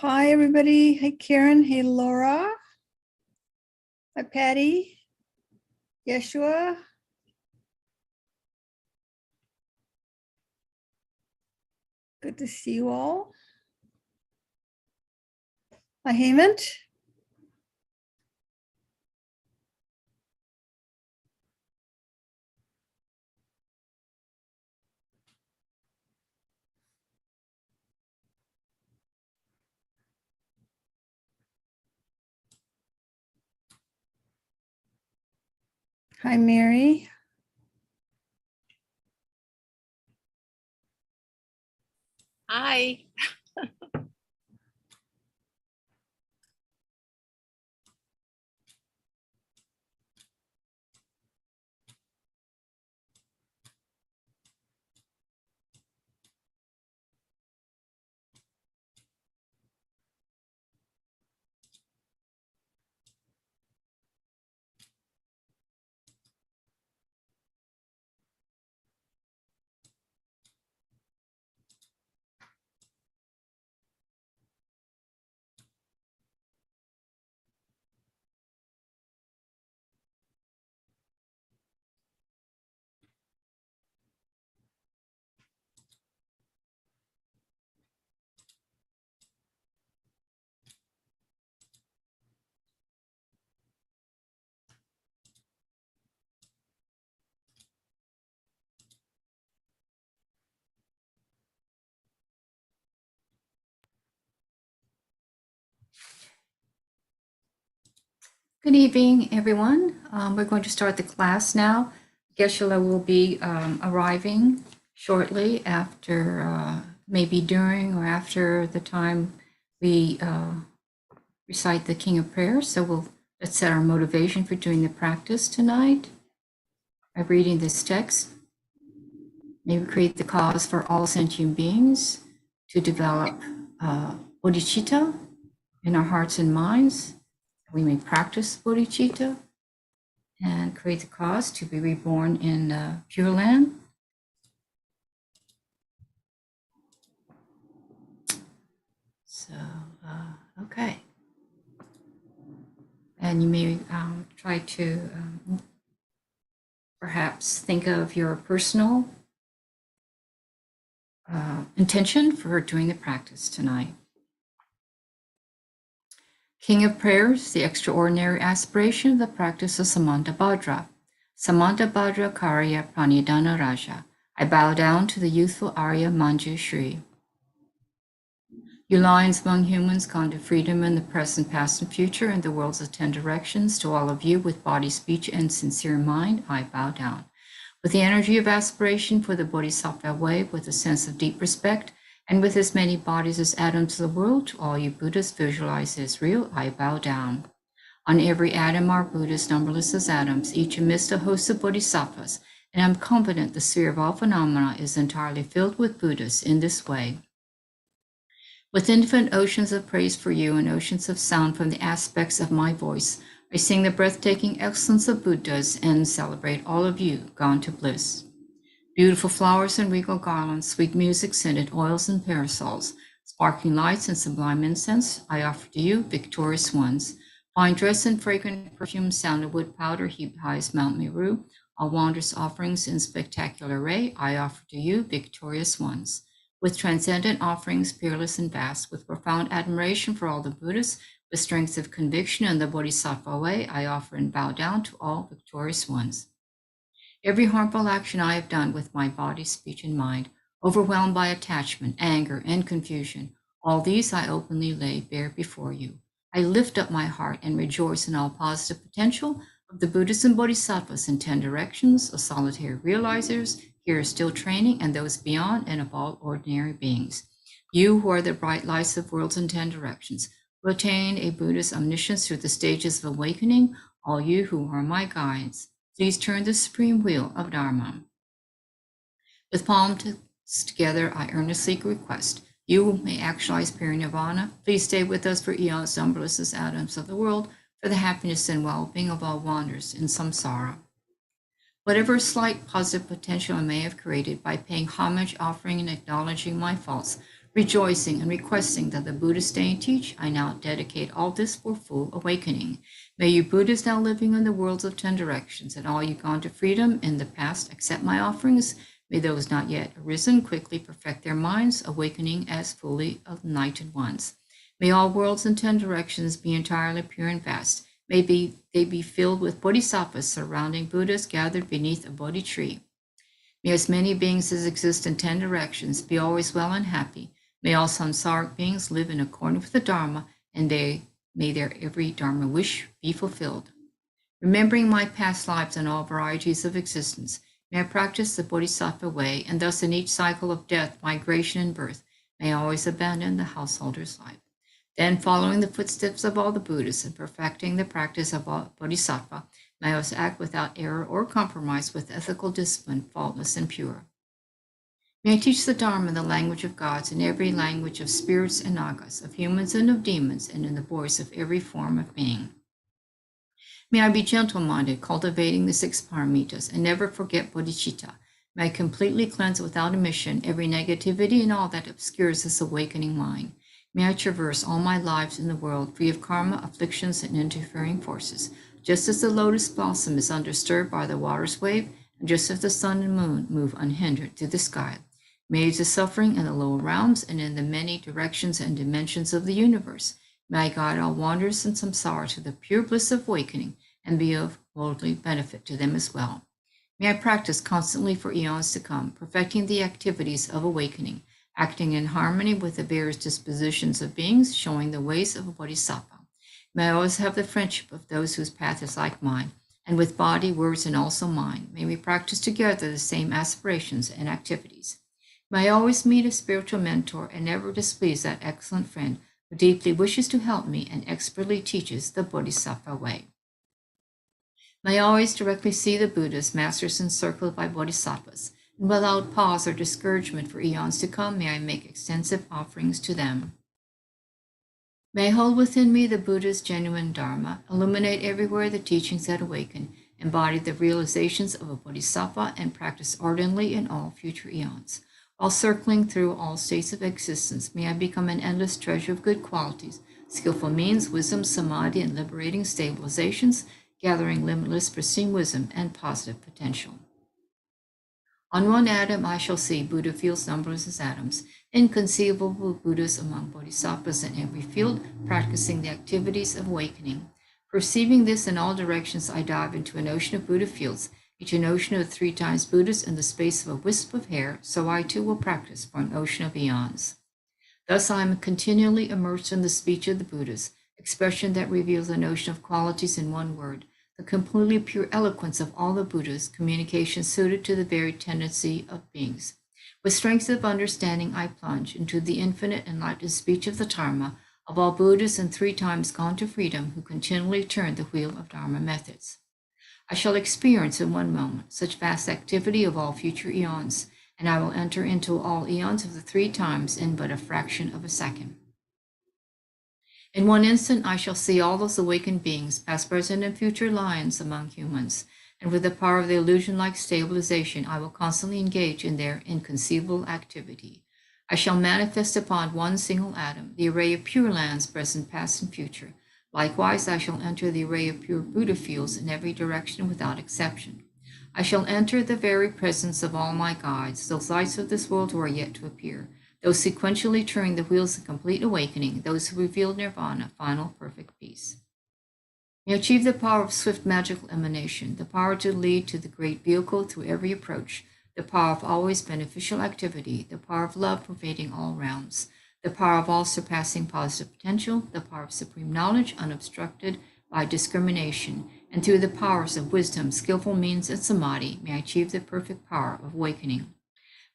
Hi, everybody. Hey, Karen. Hey, Laura. Hi, Patty. Yeshua. Good to see you all. Hi, Hemant. Hi, Mary. Hi. Good evening, everyone. We're going to start the class now. Geshe will be arriving shortly after, maybe during or after the time we recite the King of Prayers. So let's set our motivation for doing the practice tonight by reading this text. May we create the cause for all sentient beings to develop bodhicitta in our hearts and minds. We may practice bodhicitta and create the cause to be reborn in Pure Land. So, okay. And you may try to perhaps think of your personal intention for doing the practice tonight. King of Prayers, the extraordinary aspiration of the practice of Samantabhadra. Samantabhadra Karya Pranidhana Raja. I bow down to the youthful Arya Manjushri. You lions among humans, gone to freedom in the present, past, and future, and the worlds of 10 directions, to all of you with body, speech, and sincere mind, I bow down. With the energy of aspiration for the Bodhisattva way, with a sense of deep respect, and with as many bodies as atoms of the world, to all you Buddhists visualize as real, I bow down. On every atom are Buddhas numberless as atoms, each amidst a host of Bodhisattvas, and I'm confident the sphere of all phenomena is entirely filled with Buddhas in this way. With infinite oceans of praise for you and oceans of sound from the aspects of my voice, I sing the breathtaking excellence of Buddhas and celebrate all of you gone to bliss. Beautiful flowers and regal garlands, sweet music, scented oils and parasols, sparkling lights and sublime incense, I offer to you, victorious ones. Fine dress and fragrant perfume, sandalwood powder, heaped high as Mount Meru, all wondrous offerings in spectacular array, I offer to you, victorious ones. With transcendent offerings, peerless and vast, with profound admiration for all the Buddhas, with strength of conviction in the Bodhisattva way, I offer and bow down to all victorious ones. Every harmful action I have done with my body, speech, and mind, overwhelmed by attachment, anger, and confusion, all these I openly lay bare before you. I lift up my heart and rejoice in all positive potential of the Buddhas and Bodhisattvas in 10 directions, of solitary realizers, here still training, and those beyond, and of all ordinary beings. You who are the bright lights of worlds in 10 directions, who attain a Buddha's omniscience through the stages of awakening, all you who are my guides, please turn the supreme wheel of Dharma. With palms together, I earnestly request, you who may actualize Parinirvana, please stay with us for eons numberless as atoms of the world, for the happiness and well-being of all wanderers in samsara. Whatever slight positive potential I may have created by paying homage, offering, and acknowledging my faults, Rejoicing and requesting that the Buddha stay and teach, I now dedicate all this for full awakening. May you Buddhas now living in the worlds of 10 directions and all you gone to freedom in the past accept my offerings. May those not yet arisen quickly perfect their minds, awakening as fully enlightened ones. May all worlds in 10 directions be entirely pure and vast. May they be filled with bodhisattvas surrounding Buddhas gathered beneath a Bodhi tree. May as many beings as exist in 10 directions be always well and happy. May all samsaric beings live in accordance with the Dharma, and may their every Dharma wish be fulfilled. Remembering my past lives and all varieties of existence, may I practice the Bodhisattva way, and thus in each cycle of death, migration, and birth, may I always abandon the householder's life. Then, following the footsteps of all the Buddhas and perfecting the practice of all Bodhisattva, may I always act without error or compromise with ethical discipline, faultless and pure. May I teach the Dharma in the language of gods, in every language of spirits and nagas, of humans and of demons, and in the voice of every form of being. May I be gentle-minded, cultivating the 6 paramitas, and never forget bodhicitta. May I completely cleanse without omission every negativity and all that obscures this awakening mind. May I traverse all my lives in the world free of karma, afflictions, and interfering forces, just as the lotus blossom is undisturbed by the water's wave, and just as the sun and moon move unhindered through the sky. May the suffering in the lower realms and in the many directions and dimensions of the universe. May I guide all wanderers in samsara to the pure bliss of awakening and be of worldly benefit to them as well. May I practice constantly for eons to come, perfecting the activities of awakening, acting in harmony with the various dispositions of beings, showing the ways of a bodhisattva. May I always have the friendship of those whose path is like mine, and with body, words, and also mind, may we practice together the same aspirations and activities. May I always meet a spiritual mentor and never displease that excellent friend who deeply wishes to help me and expertly teaches the Bodhisattva way. May I always directly see the Buddhas, masters encircled by bodhisattvas, and without pause or discouragement for eons to come, may I make extensive offerings to them. May I hold within me the Buddha's genuine Dharma, illuminate everywhere the teachings that awaken, embody the realizations of a bodhisattva, and practice ardently in all future eons. While circling through all states of existence, may I become an endless treasure of good qualities, skillful means, wisdom, samadhi, and liberating stabilizations, gathering limitless pristine wisdom and positive potential. On one atom I shall see Buddha fields numberless as atoms, inconceivable Buddhas among bodhisattvas in every field, practicing the activities of awakening. Perceiving this in all directions, I dive into an ocean of Buddha fields, each an ocean of 3 times Buddhas in the space of a wisp of hair, so I too will practice for an ocean of eons. Thus I am continually immersed in the speech of the Buddhas, expression that reveals an ocean of qualities in one word, the completely pure eloquence of all the Buddhas, communication suited to the very tendency of beings. With strength of understanding, I plunge into the infinite enlightened speech of the Dharma of all Buddhas and 3 times gone to freedom who continually turn the wheel of Dharma methods. I shall experience in one moment such vast activity of all future eons, and I will enter into all eons of the 3 times in but a fraction of a second. In one instant, I shall see all those awakened beings, past, present, and future lions among humans, and with the power of the illusion-like stabilization, I will constantly engage in their inconceivable activity. I shall manifest upon one single atom the array of pure lands, present, past, and future. Likewise, I shall enter the array of pure Buddha fields in every direction without exception. I shall enter the very presence of all my guides, those lights of this world who are yet to appear, those sequentially turning the wheels of complete awakening, those who revealed nirvana, final perfect peace. May I achieve the power of swift magical emanation, the power to lead to the great vehicle through every approach, the power of always beneficial activity, the power of love pervading all realms, the power of all surpassing positive potential, the power of supreme knowledge unobstructed by discrimination, and through the powers of wisdom, skillful means, and samadhi, may I achieve the perfect power of awakening.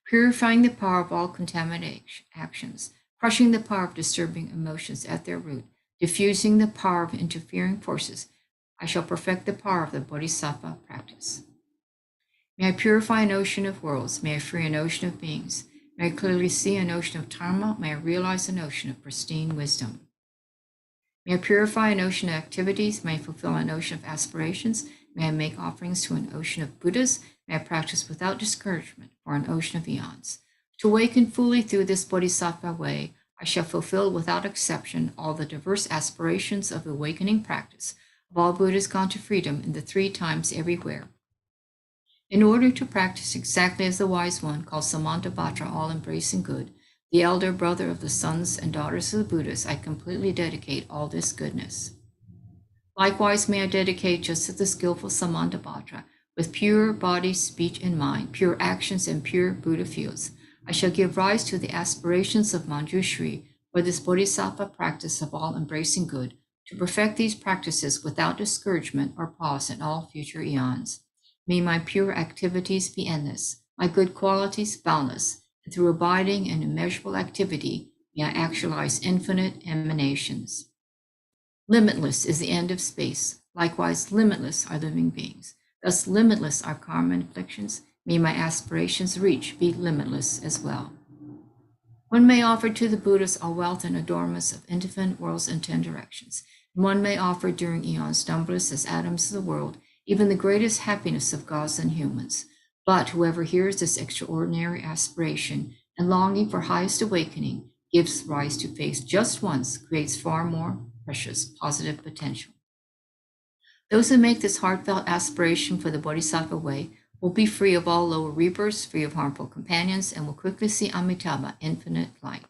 Purifying the power of all contaminated actions, crushing the power of disturbing emotions at their root, diffusing the power of interfering forces, I shall perfect the power of the Bodhisattva practice. May I purify an ocean of worlds, may I free an ocean of beings, may I clearly see an ocean of Dharma, may I realize an ocean of pristine wisdom. May I purify an ocean of activities, may I fulfill an ocean of aspirations, may I make offerings to an ocean of Buddhas, may I practice without discouragement for an ocean of eons. To awaken fully through this bodhisattva way, I shall fulfill without exception all the diverse aspirations of the awakening practice of all Buddhas gone to freedom in the 3 times everywhere. In order to practice exactly as the wise one called Samantabhadra, all-embracing good, the elder brother of the sons and daughters of the Buddhas, I completely dedicate all this goodness. Likewise, may I dedicate just as the skillful Samantabhadra, with pure body, speech, and mind, pure actions, and pure Buddha fields, I shall give rise to the aspirations of Manjushri, or this bodhisattva practice of all embracing good, to perfect these practices without discouragement or pause in all future eons. May my pure activities be endless, my good qualities boundless, and through abiding and immeasurable activity, may I actualize infinite emanations. Limitless is the end of space. Likewise, limitless are living beings. Thus, limitless are karma and afflictions. May my aspirations reach be limitless as well. One may offer to the Buddhas all wealth and adornments of infinite worlds in 10 directions. And one may offer during eons numberless as atoms of the world, even the greatest happiness of gods and humans. But whoever hears this extraordinary aspiration and longing for highest awakening gives rise to faith just once, creates far more precious positive potential. Those who make this heartfelt aspiration for the Bodhisattva way will be free of all lower rebirths, free of harmful companions, and will quickly see Amitabha, infinite light.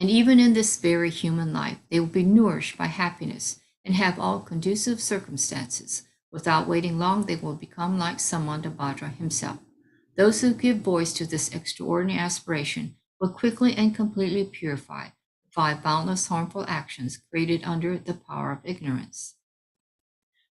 And even in this very human life, they will be nourished by happiness and have all conducive circumstances. Without waiting long, they will become like Samantabhadra himself. Those who give voice to this extraordinary aspiration will quickly and completely purify the 5 boundless harmful actions created under the power of ignorance.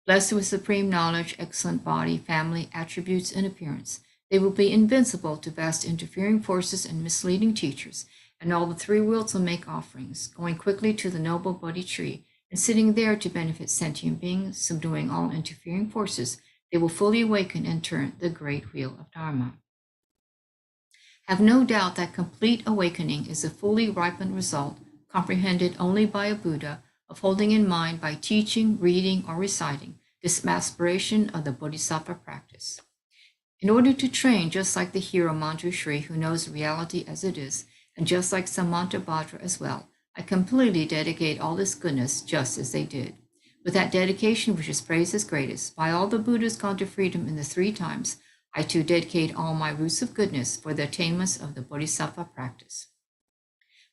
Blessed with supreme knowledge, excellent body, family, attributes, and appearance, they will be invincible to vast interfering forces and misleading teachers, and all the 3 worlds will make offerings, going quickly to the noble Bodhi tree, and sitting there to benefit sentient beings, subduing all interfering forces, they will fully awaken and turn the great wheel of Dharma. Have no doubt that complete awakening is a fully ripened result, comprehended only by a Buddha, of holding in mind by teaching, reading, or reciting this aspiration of the Bodhisattva practice. In order to train just like the hero Manjushri, who knows reality as it is, and just like Samantabhadra as well, I completely dedicate all this goodness just as they did. With that dedication which is praised as greatest, by all the Buddhas gone to freedom in the 3 times, I too dedicate all my roots of goodness for the attainments of the Bodhisattva practice.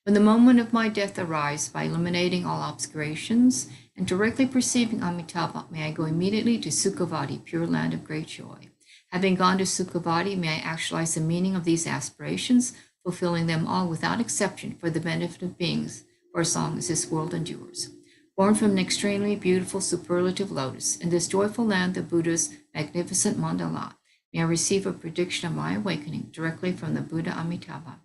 When the moment of my death arrives, by eliminating all obscurations and directly perceiving Amitabha, may I go immediately to Sukhavati, pure land of great joy. Having gone to Sukhavati, may I actualize the meaning of these aspirations, fulfilling them all without exception for the benefit of beings for as long as this world endures. Born from an extremely beautiful superlative lotus, in this joyful land, the Buddha's magnificent mandala, may I receive a prediction of my awakening directly from the Buddha Amitabha.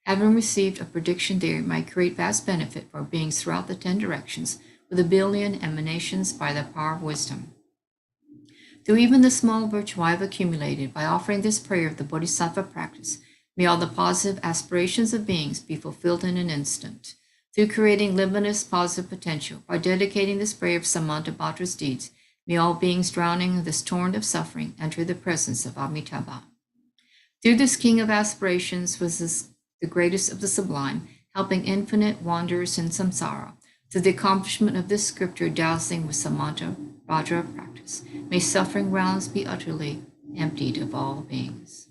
Having received a prediction there, might create vast benefit for beings throughout the 10 directions with 1,000,000,000 emanations by the power of wisdom. Through even the small virtue I have accumulated by offering this prayer of the Bodhisattva practice, may all the positive aspirations of beings be fulfilled in an instant. Through creating limitless positive potential, by dedicating this prayer of Samantabhadra's deeds, may all beings drowning in this torrent of suffering enter the presence of Amitabha. Through this king of aspirations was the greatest of the sublime, helping infinite wanderers in samsara, through the accomplishment of this scripture dowsing with Samantabhadra practice, may suffering realms be utterly emptied of all beings.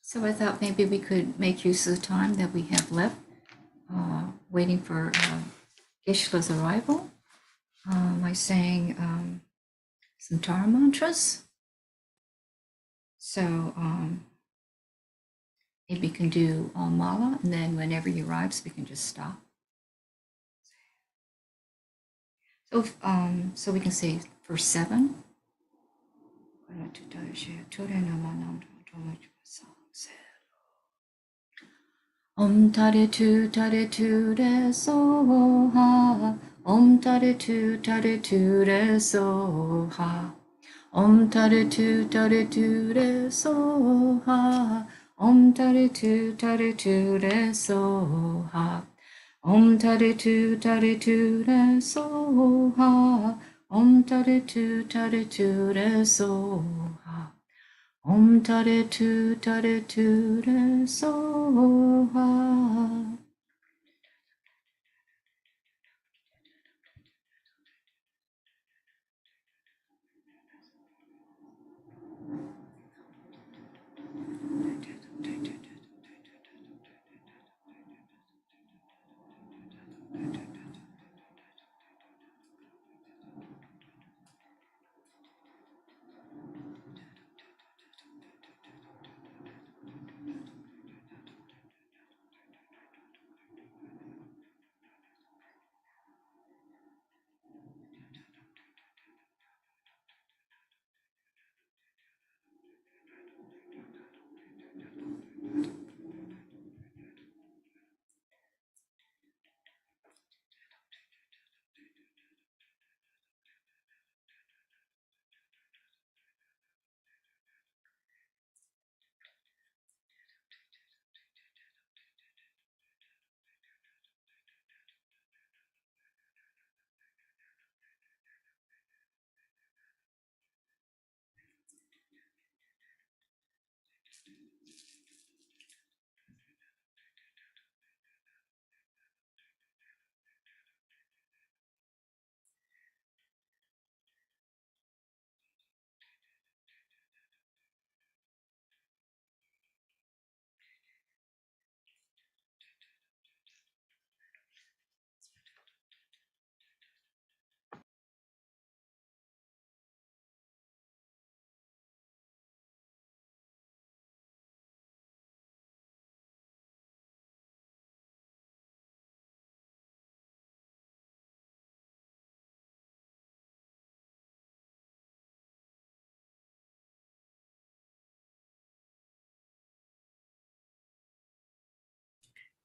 So I thought maybe we could make use of the time that we have left, waiting for Geshe's arrival, by saying some Tara mantras. So maybe you can do mala, and then whenever you arrive, we can just stop. So so we can say verse 7. Om tare tu re so ha. Om tare tu re so ha. Om tare tu re so ha. Om tare tu re so ha. Om tare tu re so ha. Om tare tu re so ha. Om tare tu re so ha.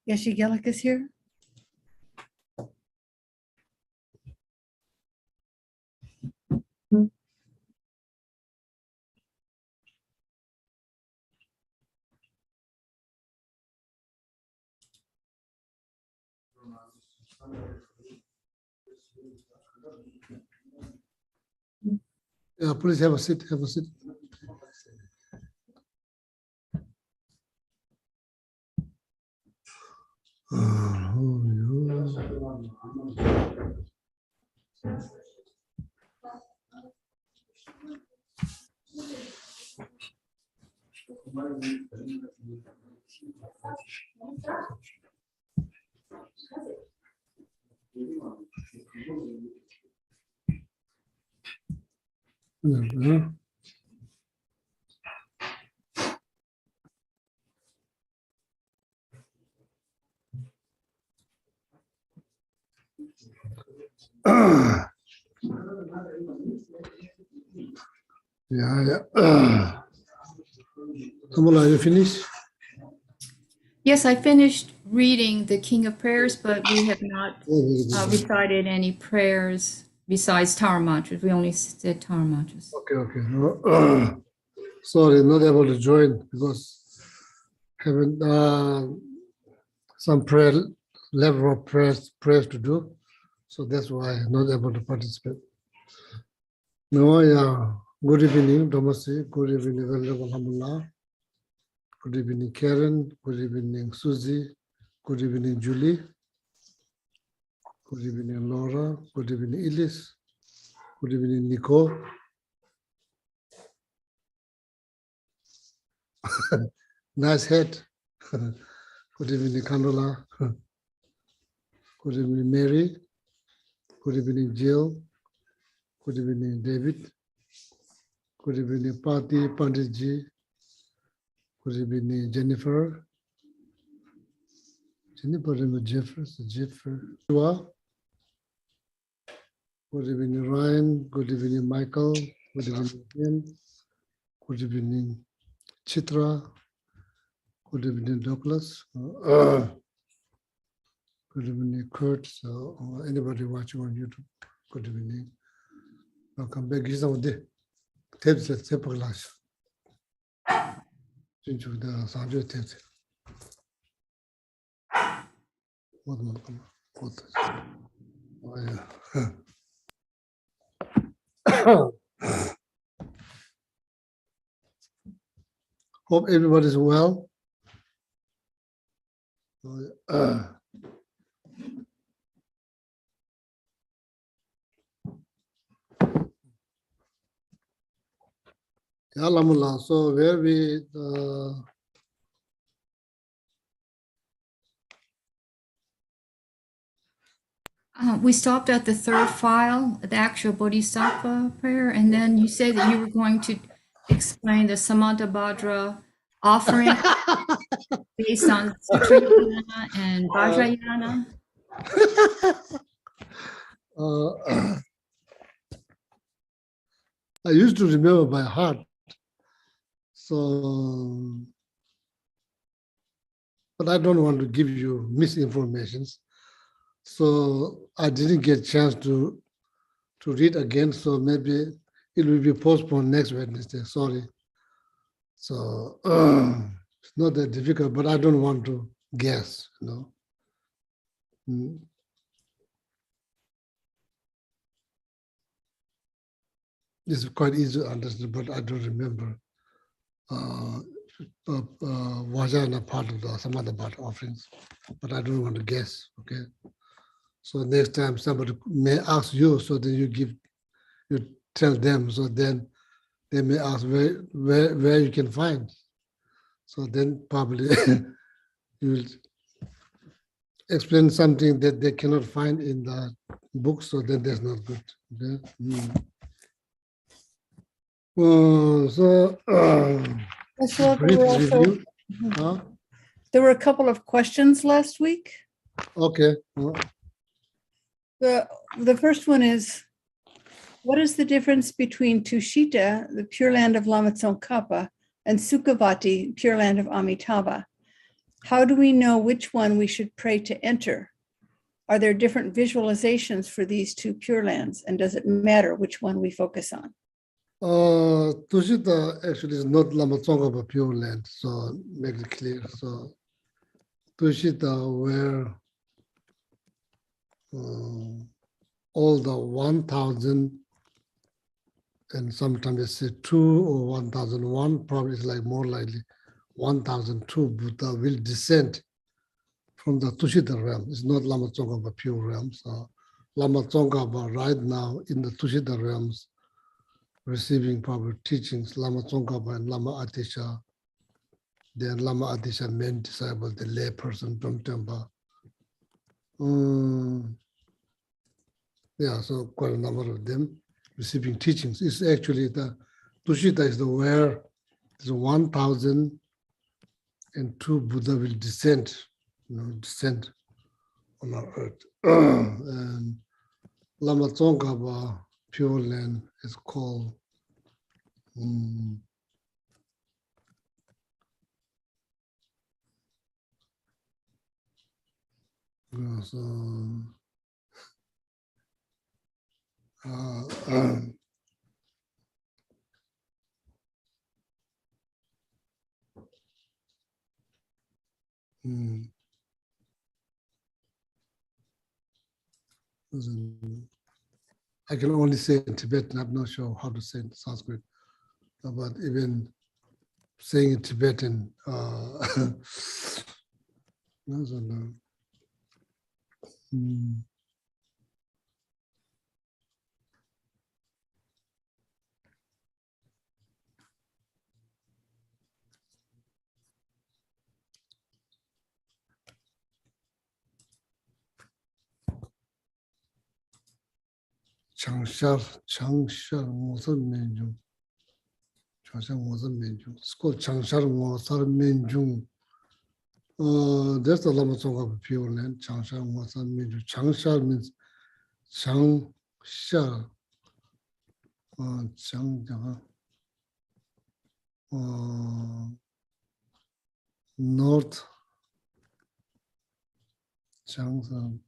Geshe Gelek is here. Yeah, please have a seat. Have a seat. Yeah. Kamala, you finished? Yes, I finished reading the King of Prayers, but we have not Oh, very good. recited any prayers besides Tara mantras. We only said Tara mantras. Okay. No, sorry, not able to join because having some prayer level of prayers to do. So that's why I'm not able to participate. No, yeah. Good evening, Domasi. Good evening, Venerable Alhamdulillah. Good evening, Karen. Good evening, Susie. Good evening, Julie. Good evening, Laura. Good evening, Elise. Good evening, Nico. Nice head. Good evening, Candela. Good evening, Mary. Good evening, Jill. Good evening, David. Good evening, Pati, Panditji. Good evening, Jennifer. Jennifer and Jeffer. Good evening, Ryan. Good evening, Michael. Good evening, Ian. Good evening, Chitra. Good evening, Douglas. Good evening, Kurt. So, anybody watching on YouTube, good evening. Welcome back. He's on the tapes at Sepaglash. Since you the Sanjo tapes. What? Oh, yeah. Hope everybody's well. Yalamula. So where We stopped at the third file, the actual Bodhisattva prayer, and then you said that you were going to explain the Samantabhadra offering based on Sutrayana and Vajrayana. I used to remember by heart. So, but I don't want to give you misinformation. So I didn't get a chance to read again. So maybe it will be postponed next Wednesday. Sorry. So it's not that difficult, but I don't want to guess, you know. It's quite easy to understand, but I don't remember Vajrayana part of the some other part offerings, but I don't want to guess. Okay. So next time somebody may ask you, so then you tell them, so then they may ask where you can find. So then probably you will explain something that they cannot find in the book, so then that's not good. Okay? Brief review. There were a couple of questions last week. Okay. The first one is, what is the difference between Tushita, the Pure Land of Lama Tsongkhapa, and Sukhavati, Pure Land of Amitabha? How do we know which one we should pray to enter? Are there different visualizations for these two Pure Lands, and does it matter which one we focus on? Tushita actually is not Lama Tsongkhapa Pure Land, so make it clear. So Tushita, where all the 1,000 and sometimes they say 2 or 1,001, probably it's like more likely 1,002 Buddha will descend from the Tushita realm. It's not Lama Tsongkhapa pure realm. So Lama Tsongkhapa right now in the Tushita realms receiving probably teachings, Lama Tsongkhapa and Lama Atisha. Then Lama Atisha main disciple, the lay person from Tempa. Yeah, so quite a number of them receiving teachings. It's actually the Tushita is the where there's 1,002 Buddha will descend, descend on our earth. And Lama Tsongkhapa Pure Land is called I can only say in Tibetan. I'm not sure how to say in Sanskrit, but even saying in Tibetan, Changshar, 무슨 meaning? Changshar was a Minjung. It's called Changshar was a Minjung. That's the Lama Song of Pure Land. Changshar was a Minjung. Changshar means Changsha. Changja. North. Changsha.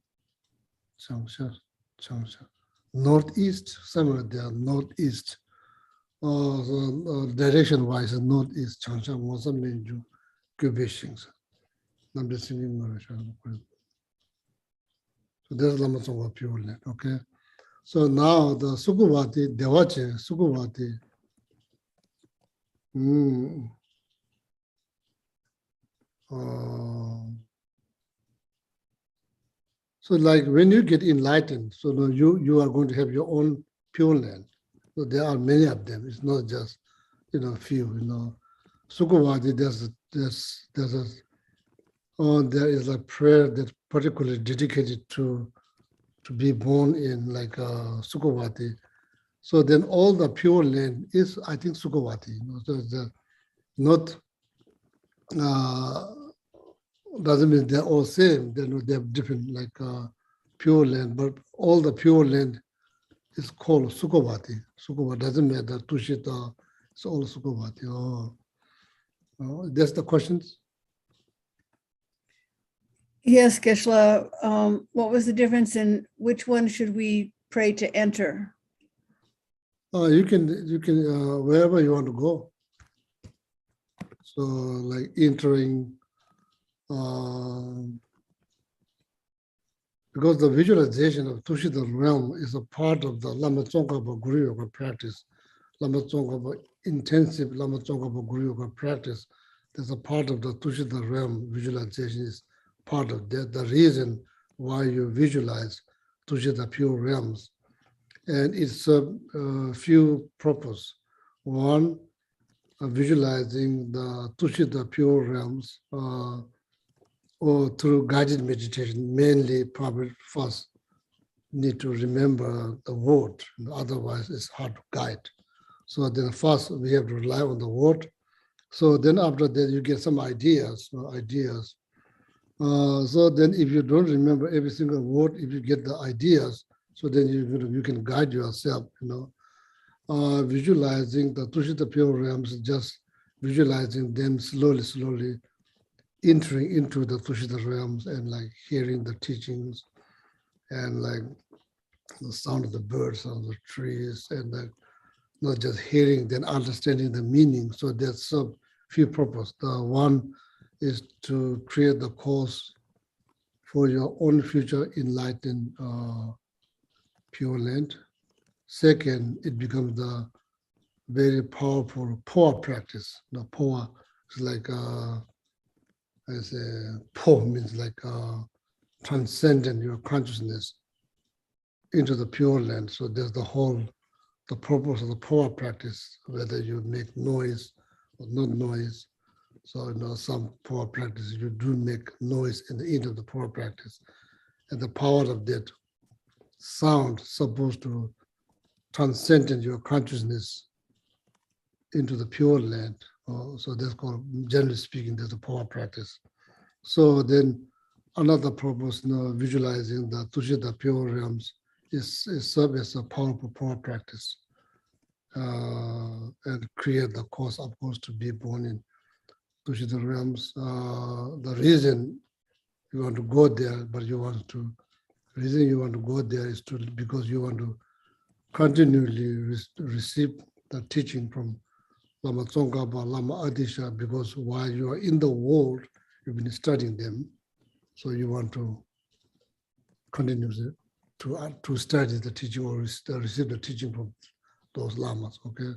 Northeast, somewhere there, northeast. Direction-wise, northeast. Changsha was a Minjung. Kubishings. Number singing Malaysia. So there's Lama Song of Pure Land, okay? So now the Sukhavati, Devache, Sukhavati. So like when you get enlightened, so now you are going to have your own Pure Land. So there are many of them. It's not just, few, Sukhavati, there is a prayer that particularly dedicated to be born in like Sukhavati. So then all the Pure Land is, I think, Sukhavati. So it's not, doesn't mean they're all same. They have different like Pure Land, but all the Pure Land is called Sukhavati. Sukhavati doesn't matter, Tushita, it's all Sukhavati. That's the questions? Yes, Geshe. What was the difference in which one should we pray to enter? You can wherever you want to go. So like entering, because the visualization of Tushita realm is a part of the Lama Tsongkhapa Guru Yoga practice. Lama Tsongkhapa intensive Lama Tsongkhapa Guru Yoga practice. There's a part of the Tushita realm visualization is part of that. The reason why you visualize Tushita pure realms. And it's a few purposes. One, visualizing the Tushita pure realms or through guided meditation, mainly probably first need to remember the word, otherwise it's hard to guide. So then first we have to rely on the word. So then after that you get some ideas. So then if you don't remember every single word, if you get the ideas, so then you can guide yourself, visualizing the Tushita pure realms, just visualizing them slowly entering into the Tushita realms and like hearing the teachings and like the sound of the birds, sound of the trees, and like not just hearing, then understanding the meaning. So there's a few purposes. The one is to create the cause for your own future enlightened Pure Land. Second, it becomes the very powerful power practice. The power is like, I say, po means like transcending your consciousness into the Pure Land. So there's the purpose of the power practice, whether you make noise or not noise. So some power practice, you do make noise in the end of the power practice. And the power of that sound supposed to transcend your consciousness into the Pure Land. So that's called, generally speaking, there's a power practice. So then another purpose, visualizing the Tushita pure realms is serve as a powerful power practice and create the cause, of course, to be born in Tushita realms. The reason you want to go there, but the reason you want to go there is because you want to continually receive the teaching from Lama Tsongkhapa, Lama Adisha, because while you are in the world, you've been studying them. So you want to continue to study the teaching or receive the teaching from those lamas, okay?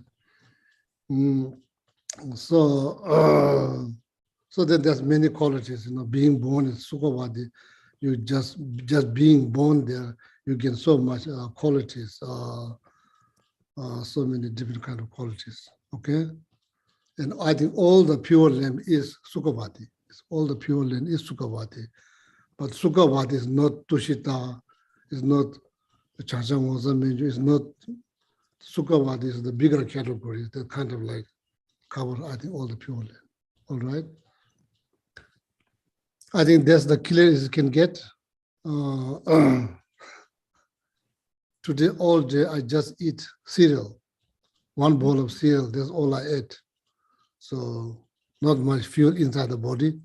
So then there's many qualities, being born in Sukhavati, you just being born there, you get so much qualities, so many different kind of qualities, okay? And I think all the Pure Land is Sukhavati. All the Pure Land is Sukhavati. But Sukhavati is not Tushita, is not Chachang Waza Minju, is not Sukhavati, is the bigger category, the kind of like cover, I think, all the Pure Land. All right. I think that's the clearest you can get. Today, all day, I just eat cereal. One bowl of cereal, that's all I ate. So not much fuel inside the body.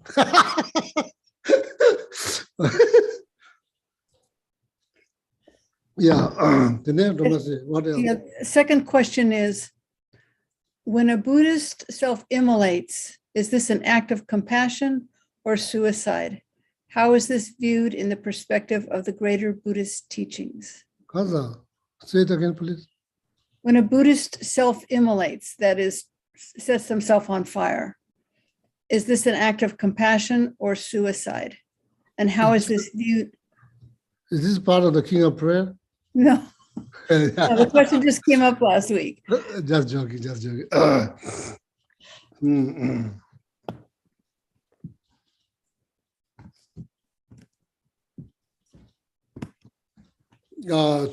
Yeah, what else? Yeah, second question is, when a Buddhist self-immolates, is this an act of compassion or suicide? How is this viewed in the perspective of the greater Buddhist teachings? Kaza, say it again, please. When a Buddhist self-immolates, that is, sets himself on fire, is this an act of compassion or suicide? And how is this viewed? Is this part of the King of Prayer? No, no, the question just came up last week. Just joking, just joking.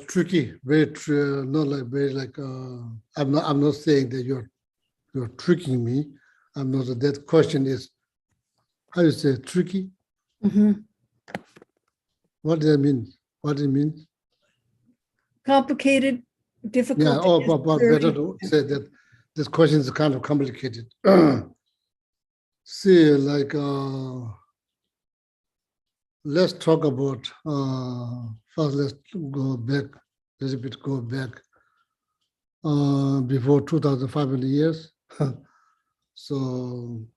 Tricky, very not like very like. I'm not saying that you're tricking me. I'm not. That question is, how do you say tricky? Mhm. What does that mean? What does it mean? Complicated, difficult. Yeah. to Oh, but answer. better to say that this question is kind of complicated. See, like, let's talk about. First, let's go back a little bit. Go back before 2,500 years. So.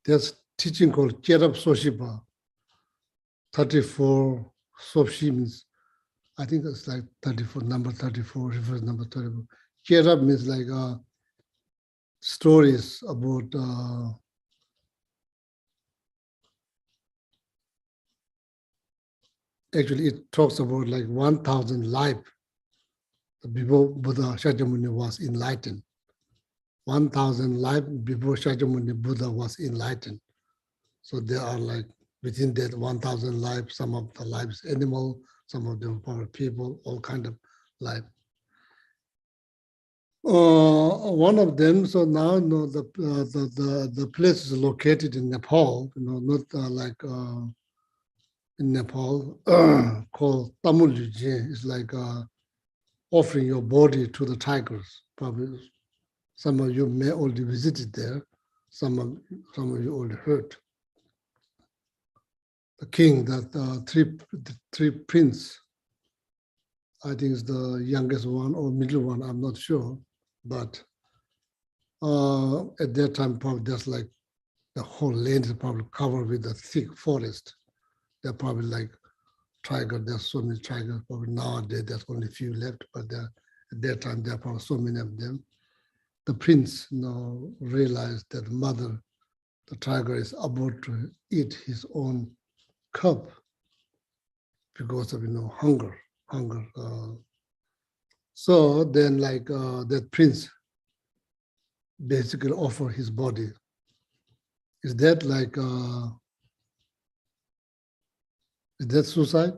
There's teaching called Kerab Soshiba, 34 Sopshi means, I think it's like 34, number 34, refers number 34. Kerab means like stories about actually it talks about like 1,000 life before Buddha Shakyamuni was enlightened. 1,000 life before Shakyamuni Buddha was enlightened. So there are like within that 1,000 lives, some of the lives animal, some of them are people, all kind of life. One of them. So now, the place is located in Nepal. Not like in Nepal, called Tamuluje. It's like offering your body to the tigers. Probably some of you may already visited there. Some of you already heard. The king, the three prince, I think is the youngest one or middle one, I'm not sure. But at that time, probably there's like the whole land is probably covered with a thick forest. They're probably like tiger, there's so many tigers. Probably nowadays there's only a few left, but at that time there are probably so many of them. The prince realized that mother, the tiger, is about to eat his own cub because of hunger. So then, like that prince basically offer his body. Is that like is that suicide?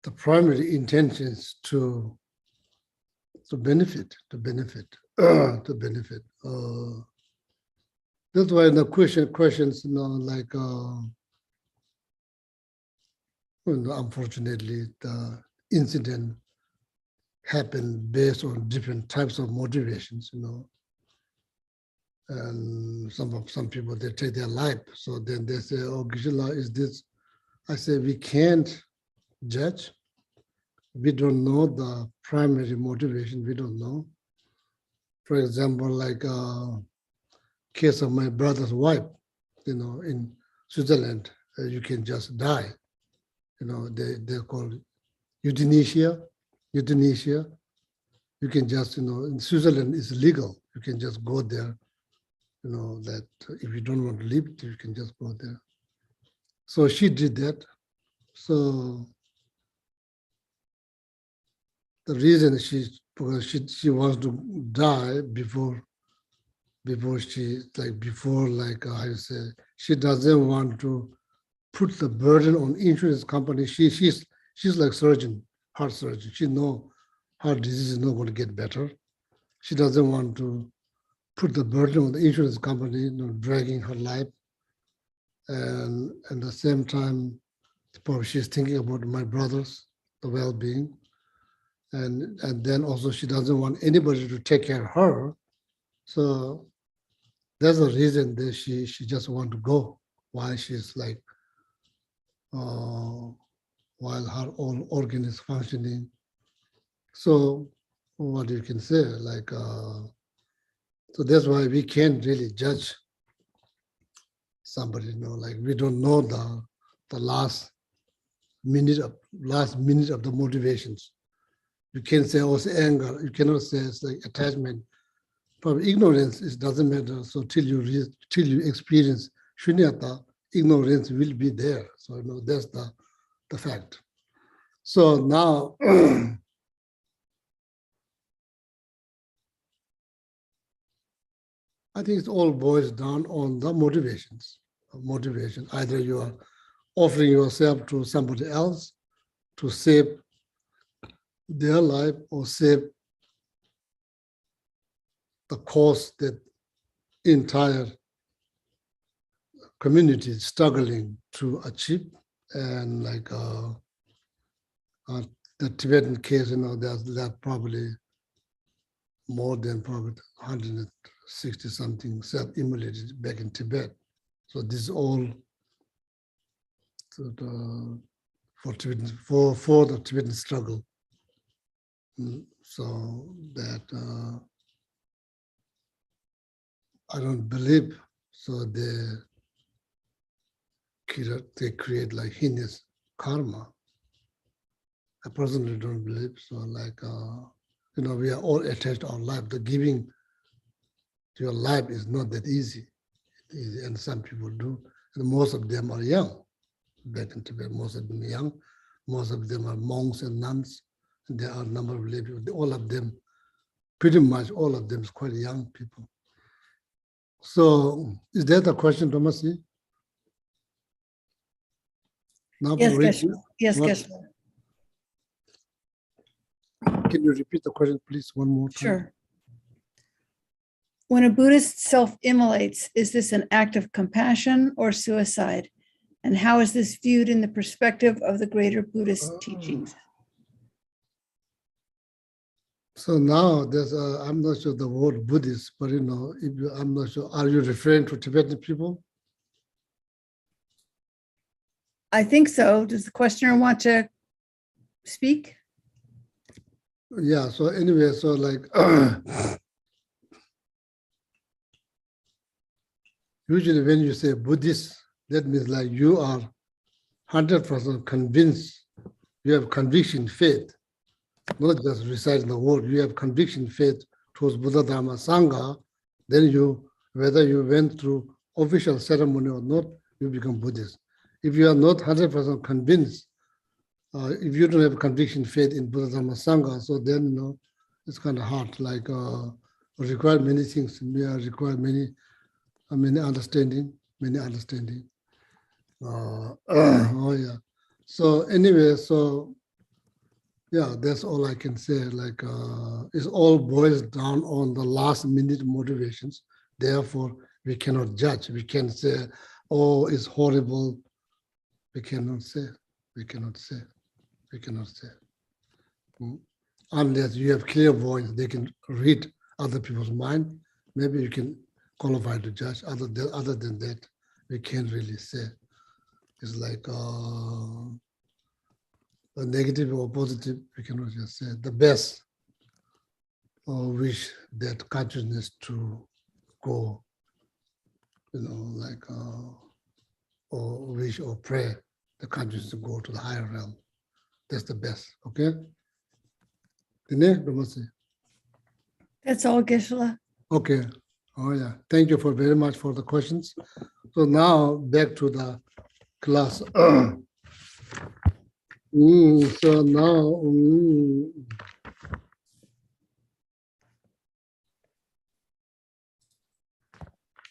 The primary intention is to benefit. That's why the questions, like, unfortunately, the incident happened based on different types of motivations, and some people, they take their life. So then they say, oh, Geshe, is this? I say, we can't judge. We don't know the primary motivation. We don't know. For example, like case of my brother's wife, in Switzerland, you can just die. They're called euthanasia. You can just, in Switzerland, it's legal. You can just go there that if you don't want to leave, you can just go there. So she did that. So the reason because she wants to die before I say, she doesn't want to put the burden on insurance company. She's like surgeon, heart surgeon. She know her disease is not going to get better. She doesn't want to put the burden on the insurance company, dragging her life. And at the same time, probably she's thinking about my brothers, the well-being. And then also she doesn't want anybody to take care of her. So that's the reason that she just want to go while she's like, while her own organ is functioning. So what you can say, like, so that's why we can't really judge somebody, like we don't know the last minute of the motivations. You can't say also anger. You cannot say it's like attachment. Probably ignorance, it doesn't matter. So till you experience shunyata, ignorance will be there. So that's the fact. So now I think it all boils down on the motivations. Motivation. Either you are offering yourself to somebody else to save their life or save the cause that entire community is struggling to achieve. And like the Tibetan case, there's probably more than probably 160 something self-immolated back in Tibet. So this is all for the Tibetan struggle. So that I don't believe. So they create like heinous karma. I personally don't believe. So like, we are all attached to our life. The giving to your life is not that easy. And some people do. And most of them are young. Back in Tibet, most of them are young. Most of them are monks and nuns. And there are a number of lay people. All of them, pretty much all of them is quite young people. So is that a question, Tomasi? Now, Yes, Geshe. Yes, what? Geshe. Can you repeat the question, please, one more time? Sure. When a Buddhist self-immolates, is this an act of compassion or suicide? And how is this viewed in the perspective of the greater Buddhist teachings? So now I'm not sure the word Buddhist, but I'm not sure. Are you referring to Tibetan people? I think so. Does the questioner want to speak? Yeah, so anyway, so like, usually when you say Buddhist, that means like you are 100% convinced, you have conviction, faith, not just reciting the word, you have conviction, faith towards Buddha, Dharma, Sangha, then whether you went through official ceremony or not, you become Buddhist. If you are not 100% convinced, if you don't have conviction, faith in Buddha, Dharma, Sangha, so then, it's kind of hard, like require many things, require many understanding. Oh yeah. So anyway, so yeah, that's all I can say. Like it all boils down on the last minute motivations. Therefore, we cannot judge. We can't say, oh, it's horrible. We cannot say. Unless you have clear voice, they can read other people's mind. Maybe you can qualify to judge. Other than that, we can't really say. It's like a negative or positive, we cannot just say. The best wish that consciousness to go, like, or wish or pray the consciousness to go to the higher realm. That's the best, okay? That's all, Geshe. Okay, Oh yeah, thank you for very much for the questions. So now back to the class. So now,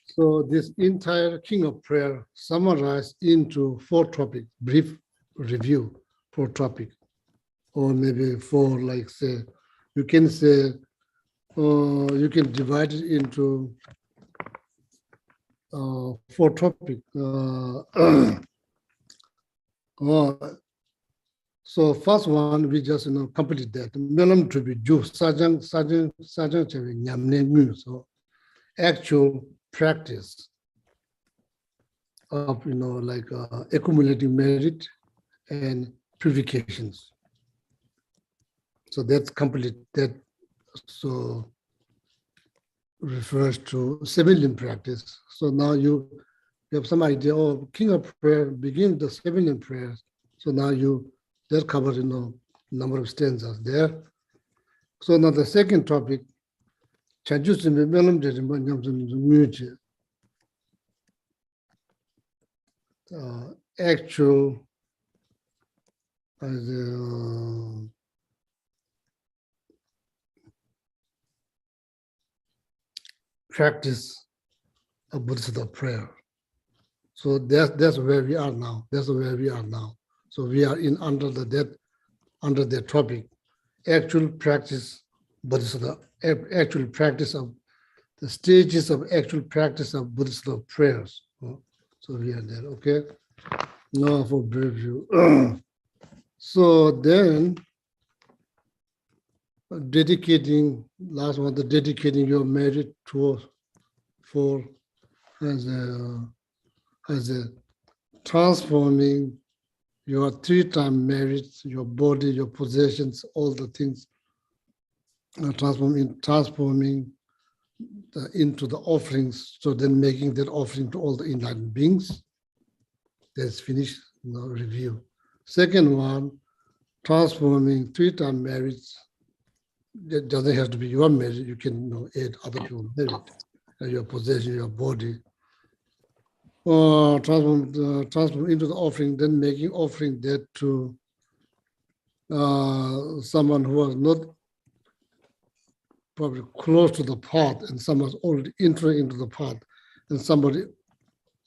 so this entire King of Prayer summarized into 4 topics, brief review, 4 topics, or maybe 4, like say, you can say, you can divide it into 4 topics. So first one, we just complete that. Melam to be Jew, sajang nyamne. So actual practice of like accumulating merit and purifications. So that's complete. That so refers to civilian practice. So now you have some idea. Oh, King of Prayer begin the civilian prayers. So now that covers number of stanzas there. So now the second topic, actual practice of Buddhist prayer. So that's where we are now. That's where we are now. So we are under the topic, actual practice Buddhist, actual practice of the stages of actual practice of Buddhist prayers. So we are there. Okay. Now for review. So then dedicating your merit as a transforming your 3-time merits, your body, your possessions, all the things, transforming into the offerings. So then making that offering to all the enlightened beings. That's finished. Review. Second one, transforming 3-time merits. It doesn't have to be your merit. You can add other people's merit, your possession, your body. Transform into the offering, then making offering that to someone who was not probably close to the path, and someone's already entering into the path, and somebody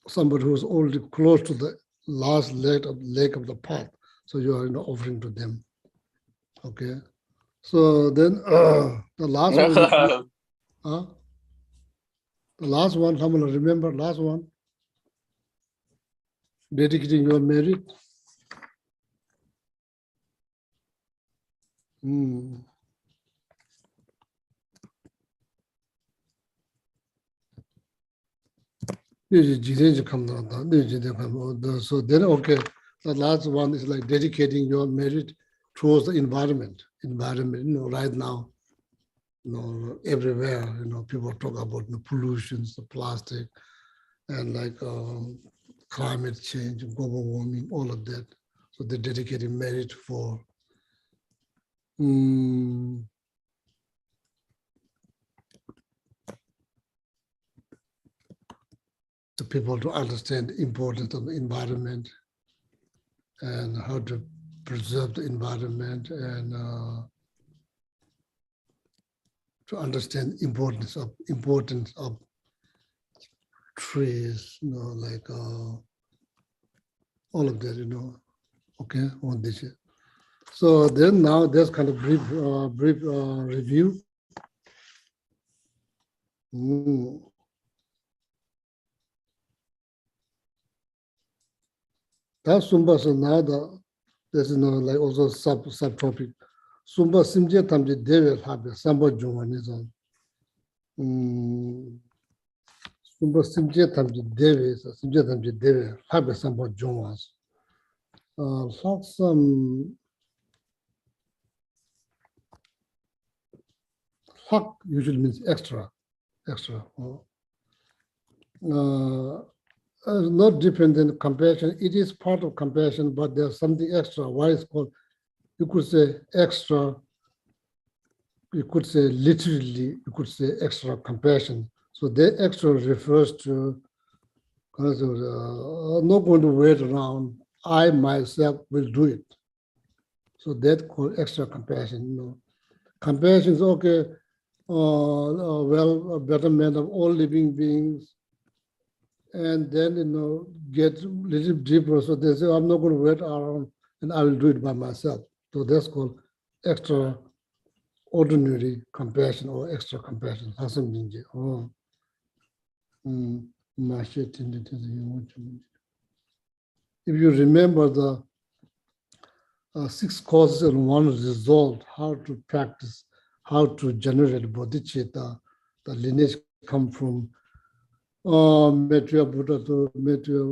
who's already close to the last leg of the path. So you are offering to them. Okay. So then the last one. The last one, someone remember last one? Dedicating your merit. So then, okay, the last one is like dedicating your merit towards the environment. Right now, everywhere, people talk about the pollutions, the plastic, and like climate change, global warming, all of that. So they're dedicating merit for the people to understand the importance of the environment and how to preserve the environment, and to understand importance of trees, like all of that, okay, on this year. So then now there's kind of brief review. That's Sumba. So now there's like also subtopic. Sumba simje tamje deve habe samba jungwanizon. Sumba simje tamje deve habe samba jungwas. Hak usually means extra. Not different than compassion. It is part of compassion, but there's something extra. Why it's called? You could say extra. You could say literally. You could say extra compassion. So the extra refers to I'm not going to wait around. I myself will do it. So that called extra compassion. Compassion is okay. A betterment of all living beings, and then get a little deeper. So they say, I'm not going to wait around, and I will do it by myself. So that's called extraordinary compassion or extra compassion. Oh. If you remember the 6 causes and 1 result, how to practice, how to generate bodhicitta, the lineage come from Maitreya Buddha to Maitreya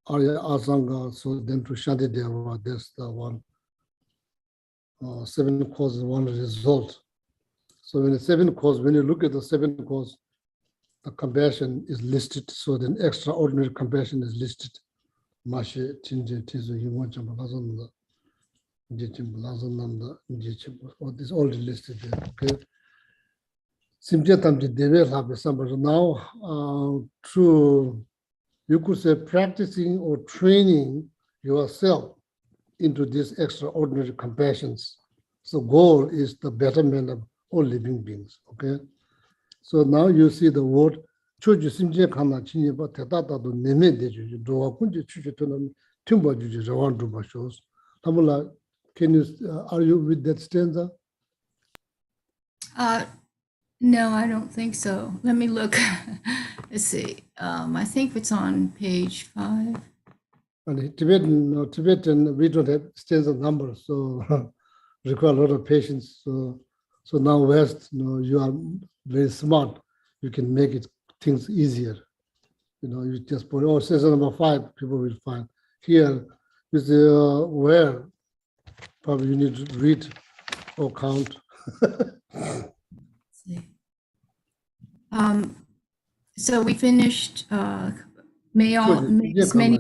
Arya Asanga, so then to Shantideva, that's the one. 7 causes, 1 result. So when the 7 causes, when you look at the 7 causes, the compassion is listed. So then extraordinary compassion is listed. Mashe Tinje Tizu Yimachamba Lazanda, Jichim Lazananda, Jichim, this all listed there. Okay. Simjatam Deve Labe now through, you could say, practicing or training yourself into these extraordinary compassions. So goal is the betterment of all living beings. Okay. So now you see the word choju simje kana chinye ba tetata do neme de ju do kunje chuju to tumba ju rawan do shows. Tamula, can you are you with that stanza? No, I don't think so. Let me look. Let's see. I think it's on page 5. And Tibetan, we don't have stanza numbers, so require a lot of patience. So now West, you are very smart. You can make it things easier. You just put, stanza number 5, people will find. Here is where probably you need to read or count. So we finished may as many.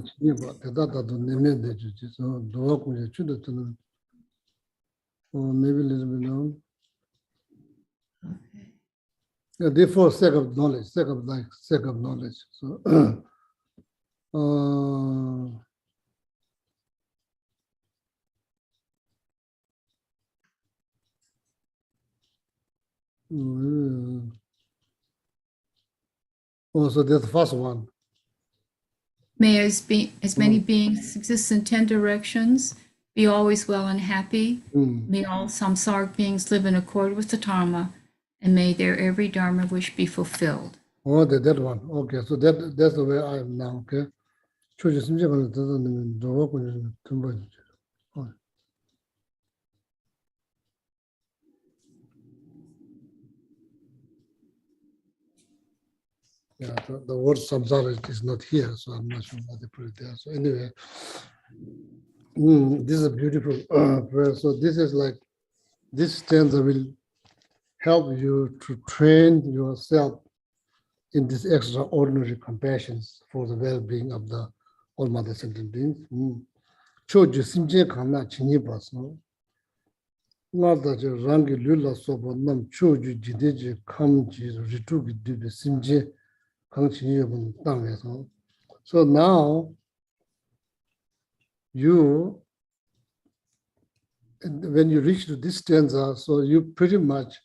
Or maybe a little bit known. Okay. Yeah, therefore, sake of knowledge, sake of knowledge. So, so that's the first one. May as many beings exist in 10 directions, be always well and happy. May all samsaric beings live in accord with the Dharma, and may their every Dharma wish be fulfilled. Oh, that one. Okay, so that's the way I am now. Okay. Yeah, the word samsara is not here, so I'm not sure why they put it there. So anyway, this is a beautiful prayer. So this is like, this stanza will help you to train yourself in these extraordinary compassions for the well-being of the all mother sentient beings. Choju simje kana chinyi baso. Ngada je rangi lula sobo nam choju jideje kamji ritu gidibe simje kang chinyi yobun tangwe so. So now you, when you reach to this stanza, so you pretty much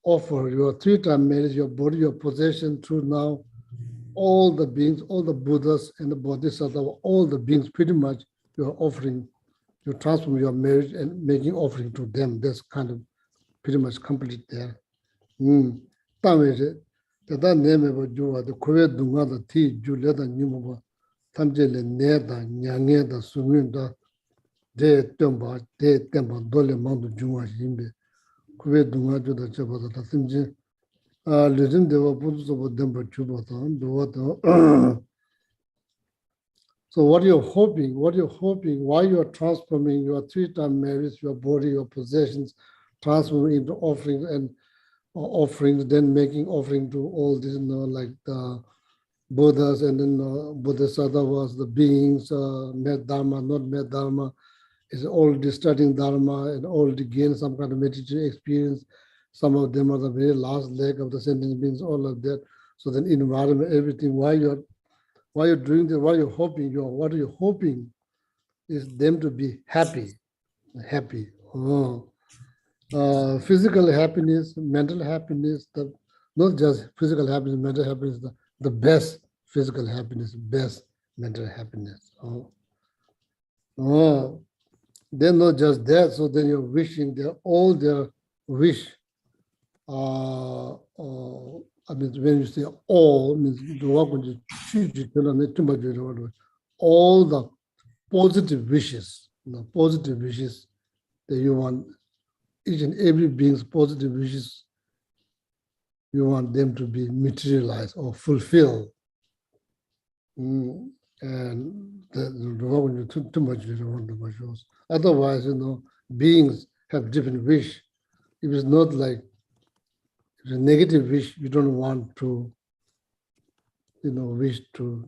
offer your 3-time marriage, your body, your possession to now all the beings, all the Buddhas and the Bodhisattvas, all the beings, pretty much you're offering, you transform your marriage and making offering to them. That's kind of pretty much complete there. Tata neme ba juwa de kowe dunga da ti ju le da nyumu ba tamje le ne da nyange da sumin da de temba dole mandu juwa yimbe kowe dunga ju da chaba da simje lejin de wa budu so ba demba chuba da do da. So what you're hoping, why you're transforming your 3-time marriage, your body, your possessions, transforming into offerings and offerings, then making offering to all these, like the Buddhas and then Bodhisattvas, the beings, met Dharma, not met Dharma, is already studying Dharma and already gain some kind of meditative experience. Some of them are the very last leg of the sentient beings, all of that. So then environment, everything, why you're doing this, what are you hoping is them to be happy. Oh. Physical happiness, mental happiness, not just physical happiness, mental happiness, the best physical happiness, best mental happiness. Then not just that, so then you're wishing all their wish. I mean, when you say all, means all the positive wishes, positive wishes that you want, each and every being's positive wishes, you want them to be materialized or fulfilled. And too much, you don't want the wishes. Otherwise, beings have different wish. If it's not like it's a negative wish, you don't want to, wish to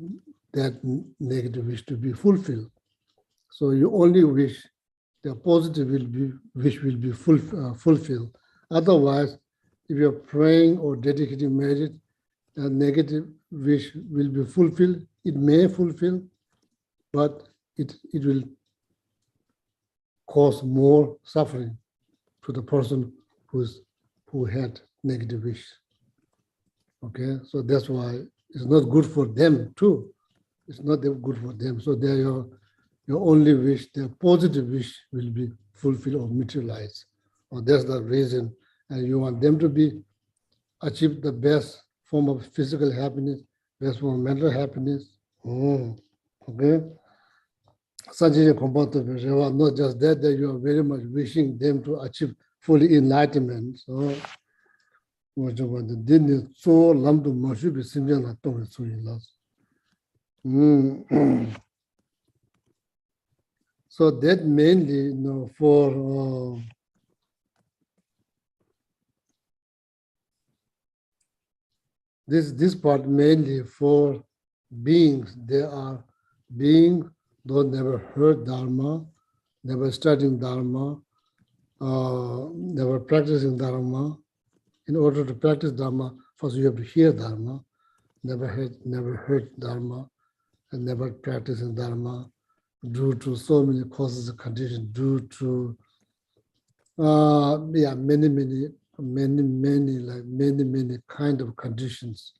that negative wish to be fulfilled. So you only wish the positive wish will be fulfilled. Otherwise, if you're praying or dedicating merit, a negative wish will be fulfilled. It may fulfill, but it will cause more suffering to the person who had negative wish. Okay, so that's why it's not good for them too. It's not good for them. So they're your only wish, their positive wish will be fulfilled or materialized. Or that's the reason. And you want them to achieve the best form of physical happiness, best form of mental happiness. Okay. Not just that you are very much wishing them to achieve full enlightenment. So so that mainly, for this part mainly for beings. They are beings though never heard Dharma, never studying Dharma, never practicing Dharma. In order to practice Dharma, first you have to hear Dharma, never heard Dharma, and never practicing Dharma, due to so many causes and conditions, due to many kind of conditions.